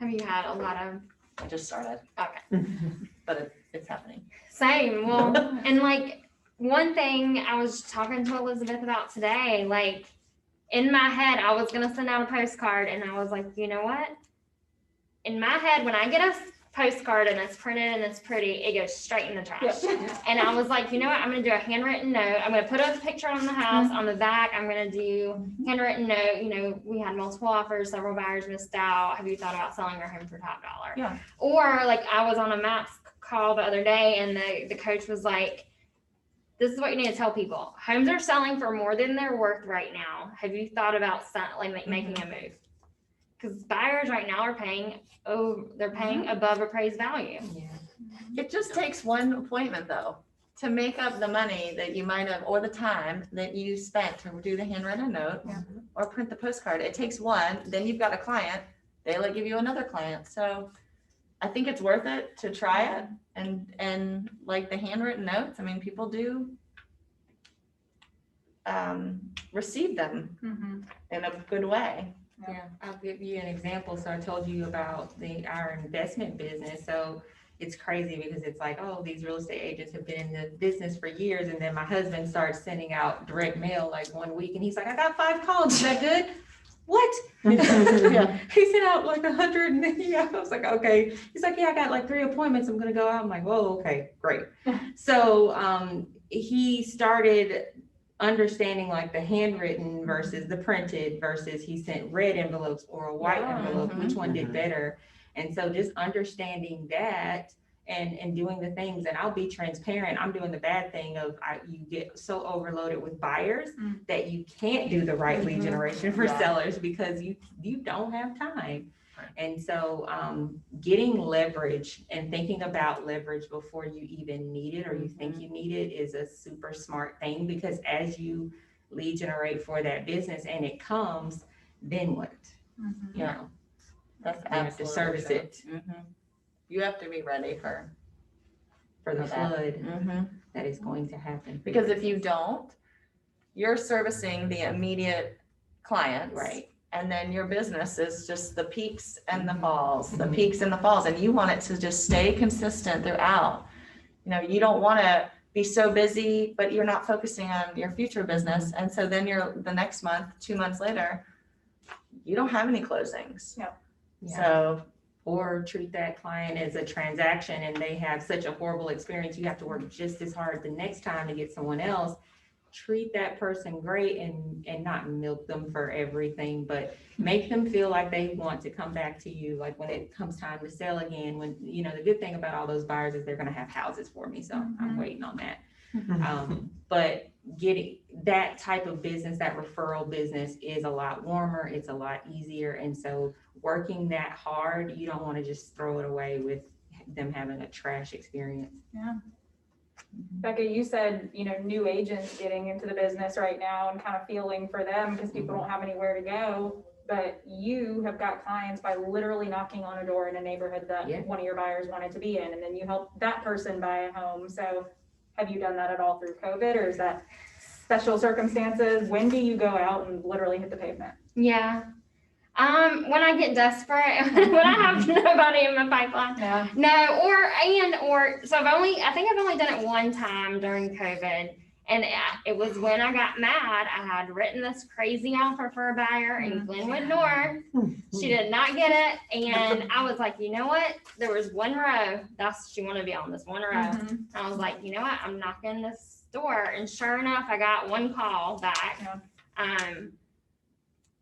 Have you had a lot of, I just started, okay. but it's happening. Same. Well, and like one thing I was talking to Elizabeth about today, like in my head, I was gonna send out a postcard, and I was like, you know what? In my head, when I get a postcard and it's printed and it's pretty, it goes straight in the trash. And I was like, you know what? I'm gonna do a handwritten note. I'm gonna put a picture on the house on the back. I'm gonna do handwritten note. We had multiple offers, several buyers missed out. Have you thought about selling your home for top dollar? Yeah. Or like I was on a MAPS call the other day, and the coach was like, this is what you need to tell people. Homes are selling for more than they're worth right now. Have you thought about making a move? Because buyers right now are paying, they're paying above appraised value. Yeah. It just takes one appointment though, to make up the money that you might have, or the time that you spent to do the handwritten note or print the postcard. It takes one, then you've got a client, they'll give you another client. So I think it's worth it to try it. And like the handwritten notes, I mean, people do receive them Mhm. in a good way. Yeah, I'll give you an example. So I told you about our investment business. So it's crazy because it's like, oh, these real estate agents have been in the business for years. And then my husband starts sending out direct mail like one week, and he's like, I got 5 calls. Is that good? What? Yeah. He sent out like 100, and then I was like, okay. He's like, yeah, I got like 3 appointments. I'm gonna go out. I'm like, whoa, okay, great. So he started understanding like the handwritten versus the printed versus he sent red envelopes or a white Yeah. envelope, which one did Mhm. better. And so just understanding that and doing the things, and I'll be transparent. I'm doing the bad thing of you get so overloaded with buyers Mm. that you can't do the right lead generation for Yeah. sellers because you don't have time. Right. And so getting leverage and thinking about leverage before you even need it or you think you need it is a super smart thing, because as you lead generate for that business and it comes, then what? Mhm. You know, That's you have to absolutely service true. it Mhm. You have to be ready for for the that. flood that is going to happen. Because if you don't, you're servicing the immediate clients. Right. And then your business is just the peaks and the falls, the Mhm. peaks and the falls, and you want it to just stay consistent throughout. You don't want to be so busy, but you're not focusing on your future business. And so then the next month, 2 months later, you don't have any closings. Yeah. So, Or treat that client as a transaction and they have such a horrible experience, you have to work just as hard the next time to get someone else. treat that person great and not milk them for everything, but make them feel like they want to come back to you, like when it comes time to sell again. When, you know, the good thing about all those buyers is they're gonna have houses for me, so I'm waiting on that. But getting that type of business, that referral business is a lot warmer, it's a lot easier, and so working that hard, you don't want to just throw it away with them having a trash experience. Yeah. Becca, you said, you know, new agents getting into the business right now and kind of feeling for them because people don't have anywhere to go. But you have got clients by literally knocking on a door in a neighborhood that Yeah. one of your buyers wanted to be in, and then you help that person buy a home. So have you done that at all through COVID, or is that special circumstances? When do you go out and literally hit the pavement? Yeah. When I get desperate, when I have nobody in my pipeline. Yeah. No, so I think I've only done it one time during COVID. And it was when I got mad. I had written this crazy offer for a buyer in Glenwood North. She did not get it. And I was like, you know what? There was one row. She wanted to be on this one row. Mhm. I was like, you know what? I'm knocking this door. And sure enough, I got one call back. Yeah.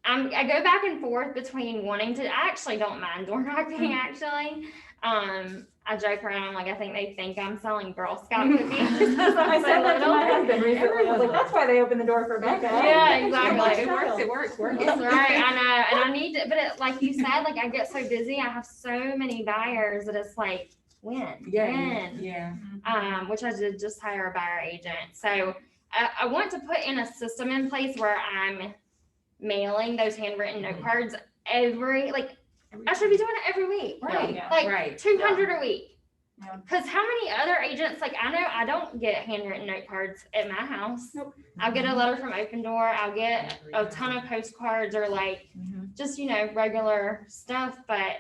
I go back and forth between wanting to, I actually don't mind door knocking, actually. I joke around, I'm like, I think they think I'm selling Girl Scout cookies. I said that to my husband recently. I was like, that's why they opened the door for Becca. Yeah, exactly. It works. It's right, I know, and I need to, but like you said, like I get so busy, I have so many buyers that it's like, when? Yeah. Which I did just hire a buyer agent. So I want to put in a system in place where I'm mailing those handwritten note cards I should be doing it every week. Right. Yeah. Like Right. 200 a week. Yeah. Cause how many other agents, like I know I don't get handwritten note cards at my house. Nope. I'll get a letter from Open Door. I'll get a ton of postcards or like just, you know, regular stuff. But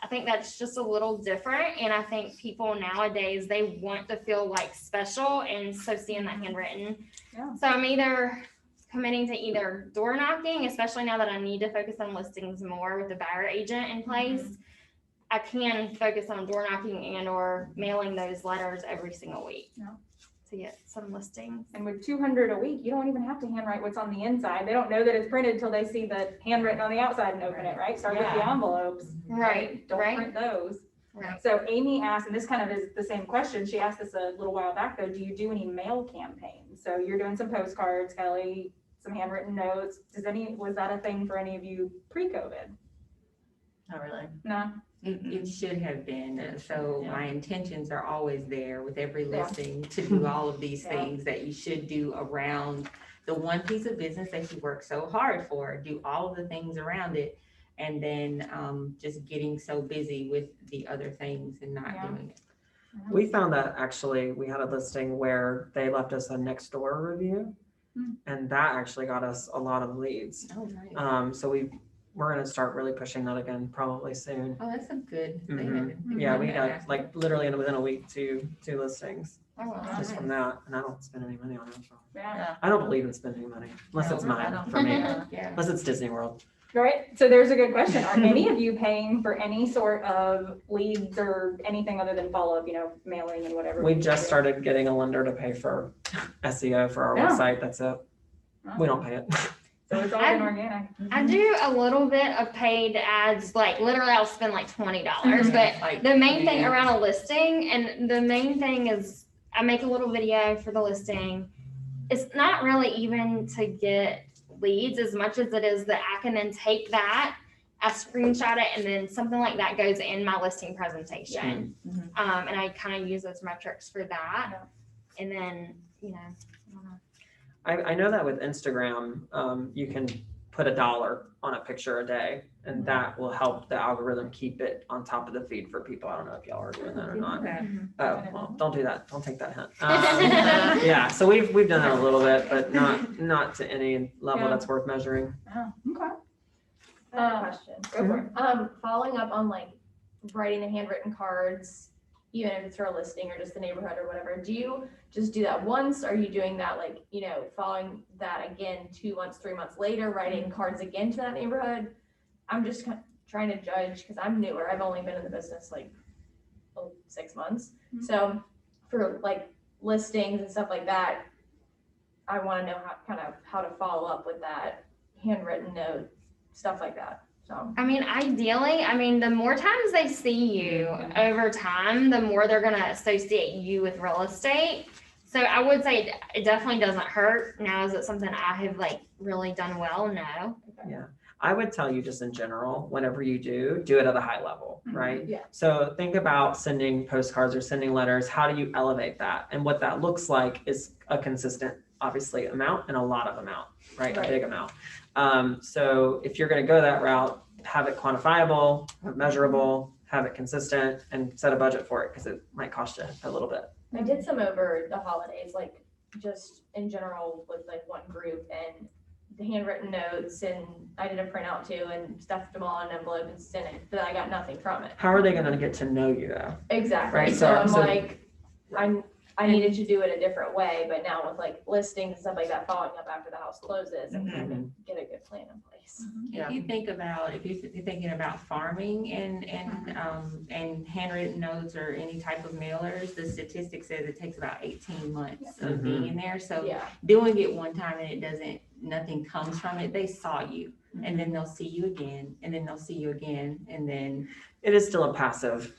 I think that's just a little different. And I think people nowadays, they want to feel like special. And so seeing that handwritten. Yeah. So I'm either committing to either door knocking, especially now that I need to focus on listings more with the buyer agent in place. I can focus on door knocking and or mailing those letters every single week to get some listings. And with 200 a week, you don't even have to handwrite what's on the inside. They don't know that it's printed till they see the handwritten on the outside and open it, right? Start with the envelopes. Right. Don't Right. print those. Right. So Amy asked, and this kind of is the same question. She asked this a little while back though. Do you do any mail campaigns? So you're doing some postcards, Kelly, some handwritten notes. Was that a thing for any of you pre-COVID? Not really. No. It should have been. So Yeah. my intentions are always there with every Yeah. listing to do all of these Yeah. things that you should do around the one piece of business that you work so hard for. Do all of the things around it, and then just getting so busy with the other things and not Yeah. doing it. We found that actually we had a listing where they left us a next door review, and that actually got us a lot of leads. Oh, nice. So we're gonna start really pushing that again probably soon. Oh, that's a good thing. Mhm. Yeah, we got like literally within a week two listings Oh, wow. just from that, and I don't spend any money on it. So. Yeah. I don't believe in spending money unless No, it's I mine don't. for me, Yeah. unless it's Disney World. Right. So there's a good question. Are any of you paying for any sort of leads or anything other than follow-up, mailing and whatever? We just started getting a lender to pay for SEO for our Yeah. website. That's it. We don't pay it. So it's all been organic. I do a little bit of paid ads, like literally I'll spend like $20, but Like, the main thing around a listing, and the main thing is I make a little video for the listing. It's not really even to get leads as much as it is that I can then take that, I screenshot it, and then something like that goes in my listing presentation. And I kind of use those metrics for that. And then, I know that with Instagram, you can put $1 on a picture a day, and that will help the algorithm keep it on top of the feed for people. I don't know if y'all are doing that or not. Oh, well, don't do that. Don't take that hint. Yeah, so we've done that a little bit, but not to any level Yeah. that's worth measuring. Oh, okay. I have a question. Go for it. Following up on like writing the handwritten cards, even if it's for a listing or just the neighborhood or whatever, do you just do that once? Are you doing that like, following that again 2 months, 3 months later, writing cards again to that neighborhood? I'm just trying to judge because I'm newer. I've only been in the business like 6 months. So for like listings and stuff like that, I want to know how to follow up with that handwritten note, stuff like that. So, I mean, ideally, the more times they see you over time, the more they're gonna associate you with real estate. So I would say it definitely doesn't hurt. Now, is it something I have like really done well? No. I would tell you just in general, whenever you do it at a high level, right? Yeah. So think about sending postcards or sending letters. How do you elevate that? And what that looks like is a consistent, obviously, amount and a lot of amount, right? Right. A big amount. So if you're going to go that route, have it quantifiable, measurable, have it consistent, and set a budget for it because it might cost you a little bit. I did some over the holidays, like just in general with like one group, and the handwritten notes, and I did a printout too and stuffed them all in an envelope and sent it, but I got nothing from it. How are they going to get to know you though? Exactly. Right, So I'm so- like, I needed to do it a different way, but now with like listings and stuff like that, following up after the house closes and trying to get a good plan in place. If you think about, if you're thinking about farming and handwritten notes or any type of mailers, the statistic says it takes about 18 months of being there. So Yeah, doing it one time and nothing comes from it, they saw you. And then they'll see you again, and then they'll see you again, and then. It is still a passive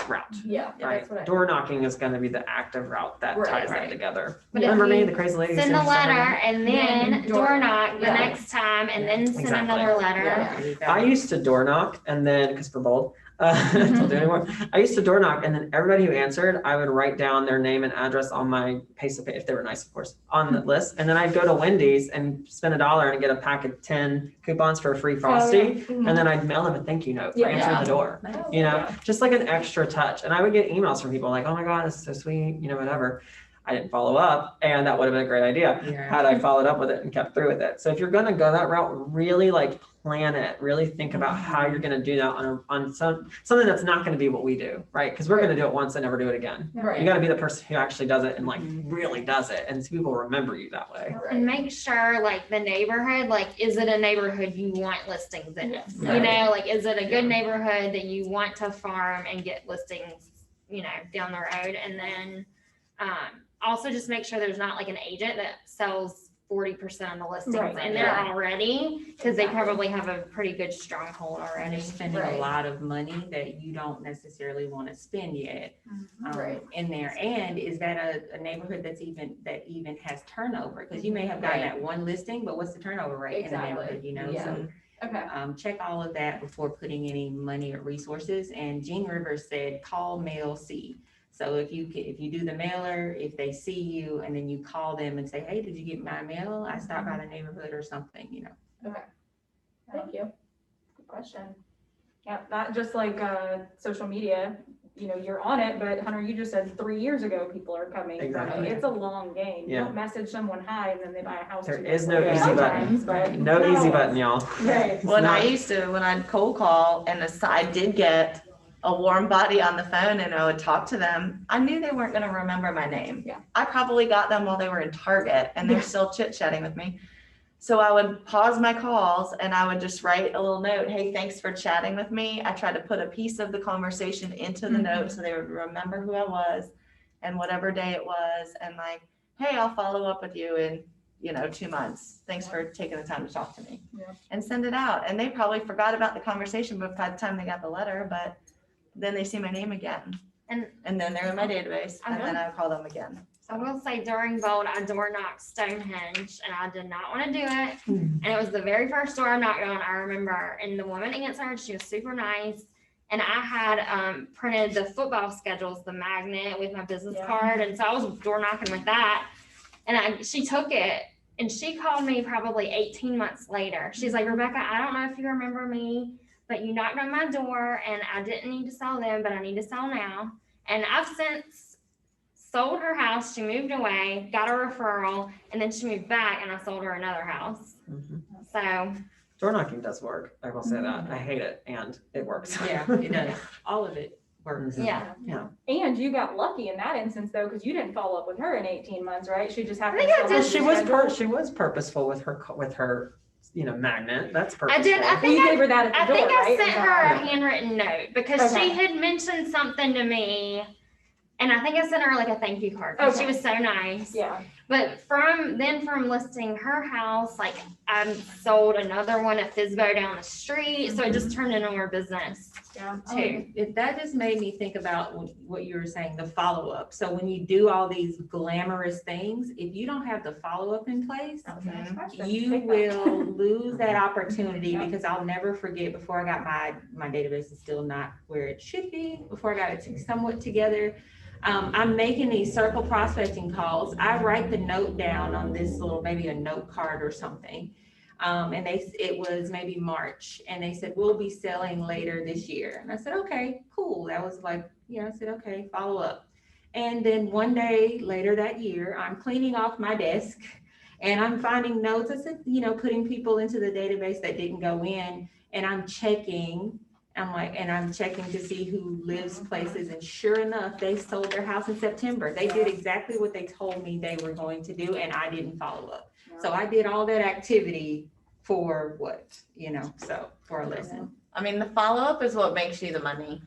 route. yeah, Right, that's what I. door knocking is going to be the active route that Right, ties right. that together. But if Remember me, you the crazy lady? who Send a sends stuff letter in? and then Then door knock the yeah. next time and then send Exactly. another letter. Yeah. I used to door knock and then, because we're bold, don't do it anymore. I used to door knock and then everybody who answered, I would write down their name and address on my piece of paper, if they were nice, of course, on the list. And then I'd go to Wendy's and spend $1 and get a pack of 10 coupons for a free Frosty. And then I'd mail them a thank you note for Yeah. answering Yeah. the door. You know, just like an extra touch. And I would get emails from people like, oh my God, this is so sweet, whatever. I didn't follow up, and that would have been a great idea Yeah. had I followed up with it and kept through with it. So if you're gonna go that route, really like plan it, really think about how you're gonna do that on something that's not gonna be what we do, right? Because we're gonna do it once and never do it again. You Right. gotta be the person who actually does it and like really does it, and so people remember you that way. And make sure like the neighborhood, like, is it a neighborhood you want listings in? Yes. You know, like, is it a good neighborhood that you want to farm and get listings, down the road? And then, also just make sure there's not like an agent that sells 40% of the listings Right. in there Yeah. already, because they probably have a pretty good stronghold And already. they're spending Right. a lot of money that you don't necessarily want to spend yet Right. in there. And is that a neighborhood that even has turnover? Because you may have gotten Right. that one listing, but what's the turnover rate in the Exactly. neighborhood, Yeah. So Okay. check all of that before putting any money or resources. And Jean Rivers said, call, mail, see. So if you do the mailer, if they see you and then you call them and say, hey, did you get my mail? I stopped by the neighborhood or something, Okay. Thank you. Good question. Yeah, not just like social media, you're on it, but Hunter, you just said 3 years ago, people are coming. from it. Exactly. It's a long game. You Yeah. don't message someone hi and then they buy a house. There 2 is days no later. easy button. Sometimes, but No not easy always. button, y'all. Right. When I not- used to, when I'd cold call and I did get a warm body on the phone and I would talk to them, I knew they weren't gonna remember my name. Yeah. I probably got them while they were in Target and they're still chit chatting with me. So I would pause my calls and I would just write a little note, hey, thanks for chatting with me. I tried to put a piece of the conversation into the note so they would remember who I was and whatever day it was, and like, hey, I'll follow up with you in 2 months. Thanks for taking the time to talk to me. Yeah. And send it out. And they probably forgot about the conversation by the time they got the letter, but then they see my name again. And then they're in my database, and then I call them again. I will say during Bold, I door knocked Stonehenge and I did not want to do it. And it was the very first door I knocked on, I remember. And the woman answered, she was super nice. And I had printed the football schedules, the magnet with my business Yeah. card. And so I was door knocking with that. And she took it and she called me probably 18 months later. She's like, Rebecca, I don't know if you remember me, but you knocked on my door and I didn't need to sell them, but I need to sell now. And I've since sold her house. She moved away, got a referral, and then she moved back and I sold her another house. Mhm. So Door knocking does work. I will say that. I hate it, and it works. Yeah, it does. All of it works. yeah, And you got lucky in that instance though, because you didn't follow up with her in 18 months, right? She just happened think to I still did. have She your was schedule. she was purposeful with her magnet. That's purposeful. I did. I Well, think you I gave her that at the I door, think I right? sent Is that her a right? handwritten note because Okay. she had mentioned something to me. And I think I sent her like a thank you card because she Okay. was so nice. Yeah. But from listing her house, like I sold another one at Fizbo down the street. So it just turned into more business Yeah. too. That just made me think about what you were saying, the follow-up. So when you do all these glamorous things, if you don't have the follow-up in place, That was the next question. you Take that. will lose that opportunity, Yeah. because I'll never forget, before I got my database is still not where it should be, before I got it somewhat together. I'm making these circle prospecting calls. I write the note down on this little, maybe a note card or something. And it was maybe March, and they said, we'll be selling later this year. And I said, okay, cool. That was like, I said, okay, follow up. And then one day later that year, I'm cleaning off my desk and I'm finding notes. I said, putting people into the database that didn't go in, and I'm checking to see who lives places. And sure enough, they sold their house in September. They did exactly what they told me they were going to do, and I didn't follow up. So I did all that activity for what, so for a lesson. I mean, the follow-up is what makes you the money.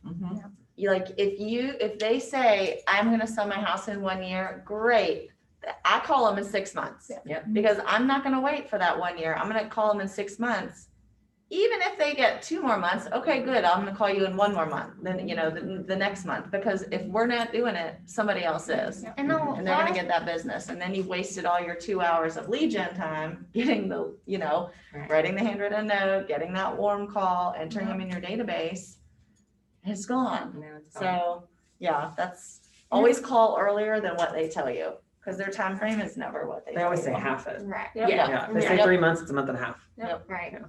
You like, if they say, I'm gonna sell my house in 1 year, great. I call them in 6 months. Yep. Because I'm not gonna wait for that 1 year. I'm gonna call them in 6 months. Even if they get 2 more months, okay, good. I'm gonna call you in 1 more month, then, the next month, because if we're not doing it, somebody else is. And And they're gonna get that business. And then you've wasted all your 2 hours of lead gen time getting the, Right. writing the handwritten note, getting that warm call, entering them in your database. And it's gone. Now it's gone. So, yeah, that's always call earlier than what they tell you, because their time frame is never what they They always say tell you. half it. right, Yep. Yeah. Yeah, if they say Yep. 3 months, it's a month and a half. right. Yeah.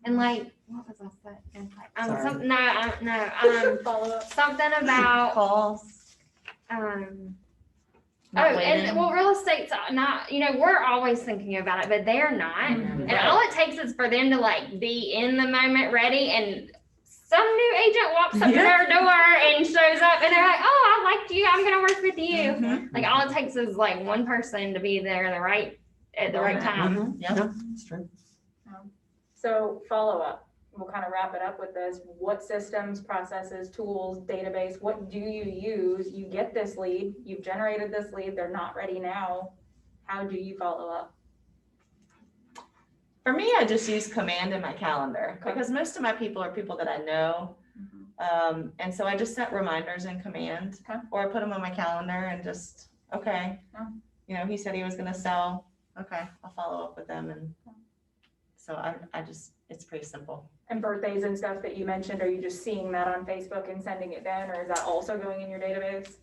And like, what was I saying? Sorry. Follow up. Something about, Calls. Not waiting. and well, real estate's not, we're always thinking about it, but they're not. Mhm. And all it takes is for them to like be in the moment ready, and some new agent walks up to their door and shows up, and they're like, oh, I liked you, I'm gonna work with you. Mhm. Like, all it takes is like one person to be there at the right time. Mhm. Yep. Yeah, it's true. So follow up, we'll kind of wrap it up with this. What systems, processes, tools, database, what do you use? You get this lead, you've generated this lead, they're not ready now. How do you follow up? For me, I just use command in my calendar, because most of my people are people that I know. And so I just set reminders in command, Okay. or I put them on my calendar and just, okay. Yeah. He said he was gonna sell, okay, I'll follow up with them. And so I just, it's pretty simple. And birthdays and stuff that you mentioned, are you just seeing that on Facebook and sending it then, or is that also going in your database?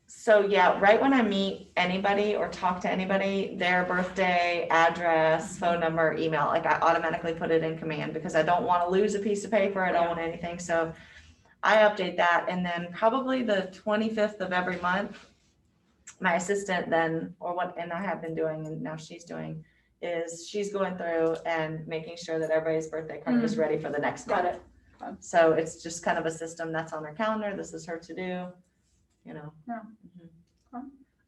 So yeah, right when I meet anybody or talk to anybody, their birthday, address, phone number, email, like I automatically put it in command, because I don't want to lose a piece of paper. I don't want anything. So I update that. And then probably the 25th of every month, my assistant then, and I have been doing, and now she's doing, is she's going through and making sure that everybody's birthday card is ready for the next month. Got it. So it's just kind of a system that's on her calendar. This is her to do,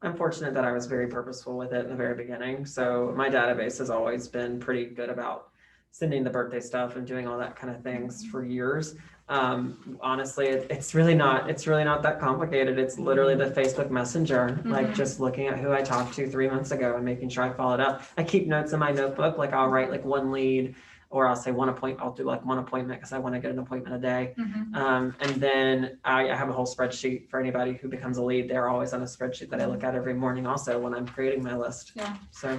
I'm fortunate that I was very purposeful with it in the very beginning. So my database has always been pretty good about sending the birthday stuff and doing all that kind of things for years. Honestly, it's really not that complicated. It's literally the Facebook Messenger, like just looking at who I talked to 3 months ago and making sure I followed up. I keep notes in my notebook, like I'll write like one lead, or I'll say I'll do like one appointment because I want to get an appointment a day. And then I have a whole spreadsheet for anybody who becomes a lead. They're always on a spreadsheet that I look at every morning also when I'm creating my list. Yeah. So.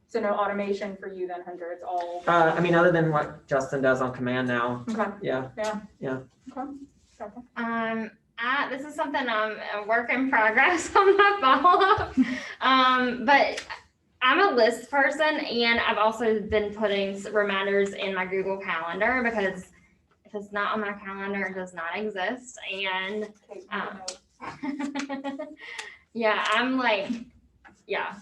So no automation for you then, Hunter, it's all. Other than what Justin does on command now. Okay. Yeah. Okay. This is something I'm a work in progress on my follow-up. But I'm a list person, and I've also been putting reminders in my Google Calendar, because if it's not on my calendar, it does not exist. And yeah, I'm like, yeah.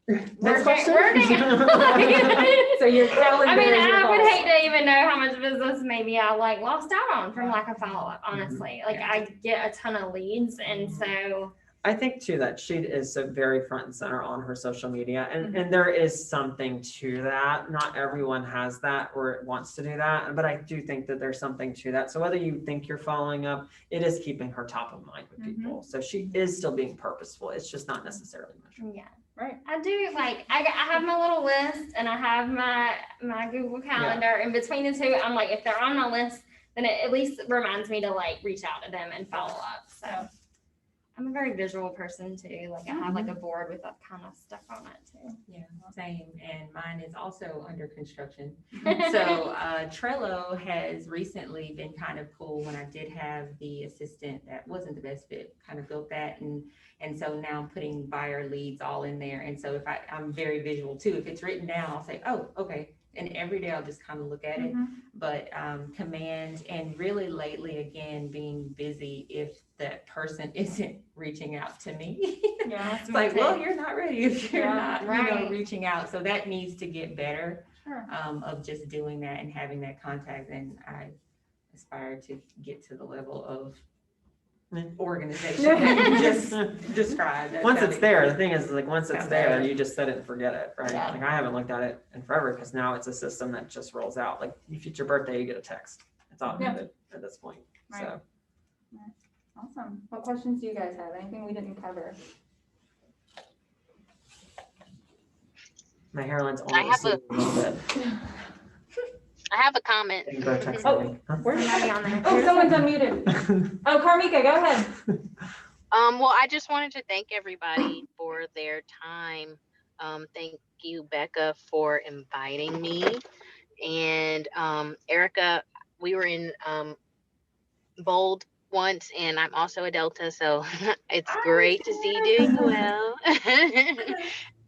Next question. So your calendar. I mean, is your I would boss. hate to even know how much business maybe I like lost out on from lack of follow-up, honestly. Like I get a ton of leads, and so I think too that she is so very front and center on her social media, and there is something to that. Not everyone has that or wants to do that, but I do think that there's something to that. So whether you think you're following up, it is keeping her top of mind with people. So she is still being purposeful. It's just not necessarily measured. Yeah. Right. I do like I have my little list and I have my Google Calendar, and between the two, I'm like, if they're on my list, then it at least reminds me to like reach out to them and follow up. So I'm a very visual person too. Like I have like a board with that kind of stuff on it too. Yeah, same, and mine is also under construction. So Trello has recently been kind of cool. When I did have the assistant that wasn't the best fit, kind of built that, and so now I'm putting buyer leads all in there. And so if I'm very visual too, if it's written down, I'll say, oh, okay. And every day I'll just kind of look at it, but command, and really lately, again, being busy if that person isn't reaching out to me. Yeah. It's like, well, you're not ready if you're not, you know, right. reaching out. So that needs to get better, Sure. of just doing that and having that contact. And I aspire to get to the level of organization that you just described. That Once it's sounded there, great. the thing is, like, once it's Sounds there, great. you just set it and forget it, right? Yeah. Like, I haven't looked at it in forever because now it's a system that just rolls out. Like, if it's your birthday, you get a text. It's automated at this point. So Awesome. What questions do you guys have? Anything we didn't cover? my hairline's I only have a- a little bit. I have a comment. Getting Botox Oh. lately. Huh? Where's Somebody on there. Oh, someone's unmuted. Oh, Carmika, go ahead. Well, I just wanted to thank everybody for their time. Thank you, Becca, for inviting me. And Erika, we were in Bold once, and I'm also a Delta, so it's great to see you doing well.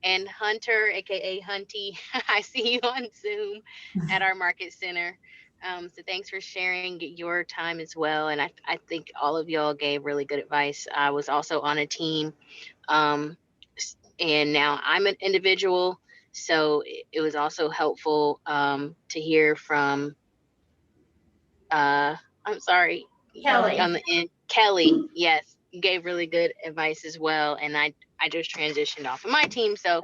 And Hunter, aka Hunty, I see you on Zoom at our market center. So thanks for sharing your time as well. And I think all of y'all gave really good advice. I was also on a team, and now I'm an individual. So it was also helpful to hear from, I'm sorry, Kelly. on the end. Kelly, yes, you gave really good advice as well. And I just transitioned off of my team. So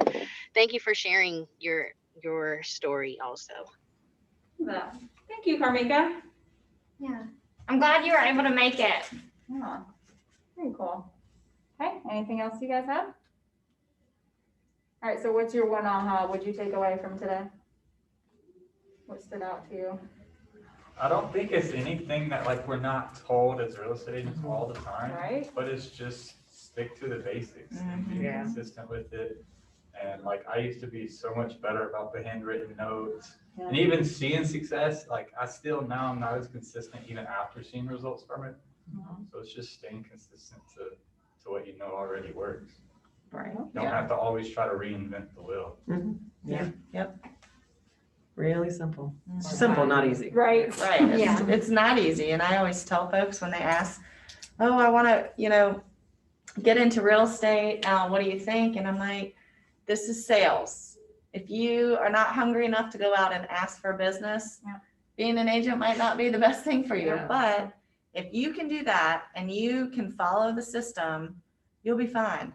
thank you for sharing your story also. Thank you, Carmika. Yeah. I'm glad you were able to make it. Yeah. Very cool. Okay, anything else you guys have? All right, so what's your one aha? What'd you take away from today? What stood out to you? I don't think it's anything that like we're not told as real estate agents all the time, Right? but it's just stick to the basics and be Yeah. consistent with it. And like I used to be so much better about the handwritten notes and even seeing success. Like I still now I'm not as consistent even after seeing results from it. So it's just staying consistent to what you know already works. Right. You don't have to always try to reinvent the wheel. Yeah. Yep. Really simple. Simple, not easy. Right. Right, Yeah. it's not easy, and I always tell folks when they ask, oh, I wanna, get into real estate, what do you think? And I'm like, this is sales. If you are not hungry enough to go out and ask for business, Yeah. being an agent might not be the best thing for you, Yeah. but if you can do that and you can follow the system, you'll be fine.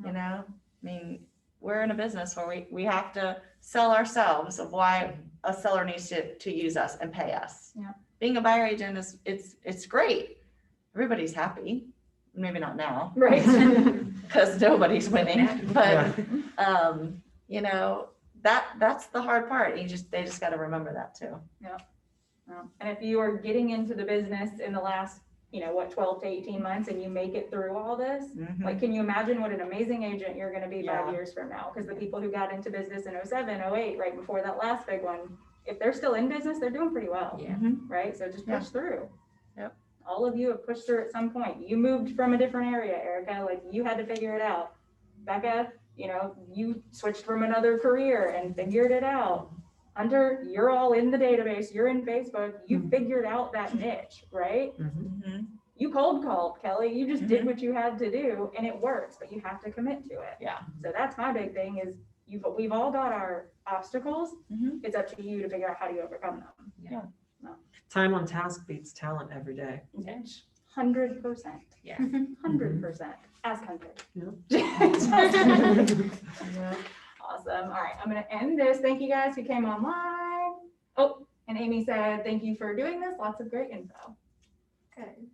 I mean, we're in a business where we have to sell ourselves of why a seller needs to use us and pay us. Yeah. Being a buyer agent it's great. Everybody's happy. Maybe not now, Right. because nobody's winning, but Yeah. that's the hard part. They just got to remember that too. And if you are getting into the business in the last, 12 to 18 months and you make it through all this, Mhm. like, can you imagine what an amazing agent you're gonna be Yeah. 5 years from now? Because the people who got into business in 07, 08, right before that last big one, if they're still in business, they're doing pretty well, Yeah. right? So just push through. Yep. All of you have pushed through at some point. You moved from a different area, Erika, like you had to figure it out. Becca, you switched from another career and figured it out. Hunter, you're all in the database, you're in Facebook, you figured out that niche, right? Mhm. You cold called, Kelly, you just did what you had to do and it works, but you have to commit to it. Yeah. So that's my big thing is we've all got our obstacles. Mhm. It's up to you to figure out how do you overcome them. Time on task beats talent every day. 100%. Yeah. 100%, as country. Yeah. Awesome. All right, I'm gonna end this. Thank you guys who came online. Oh, and Amy said, thank you for doing this. Lots of great info. Good.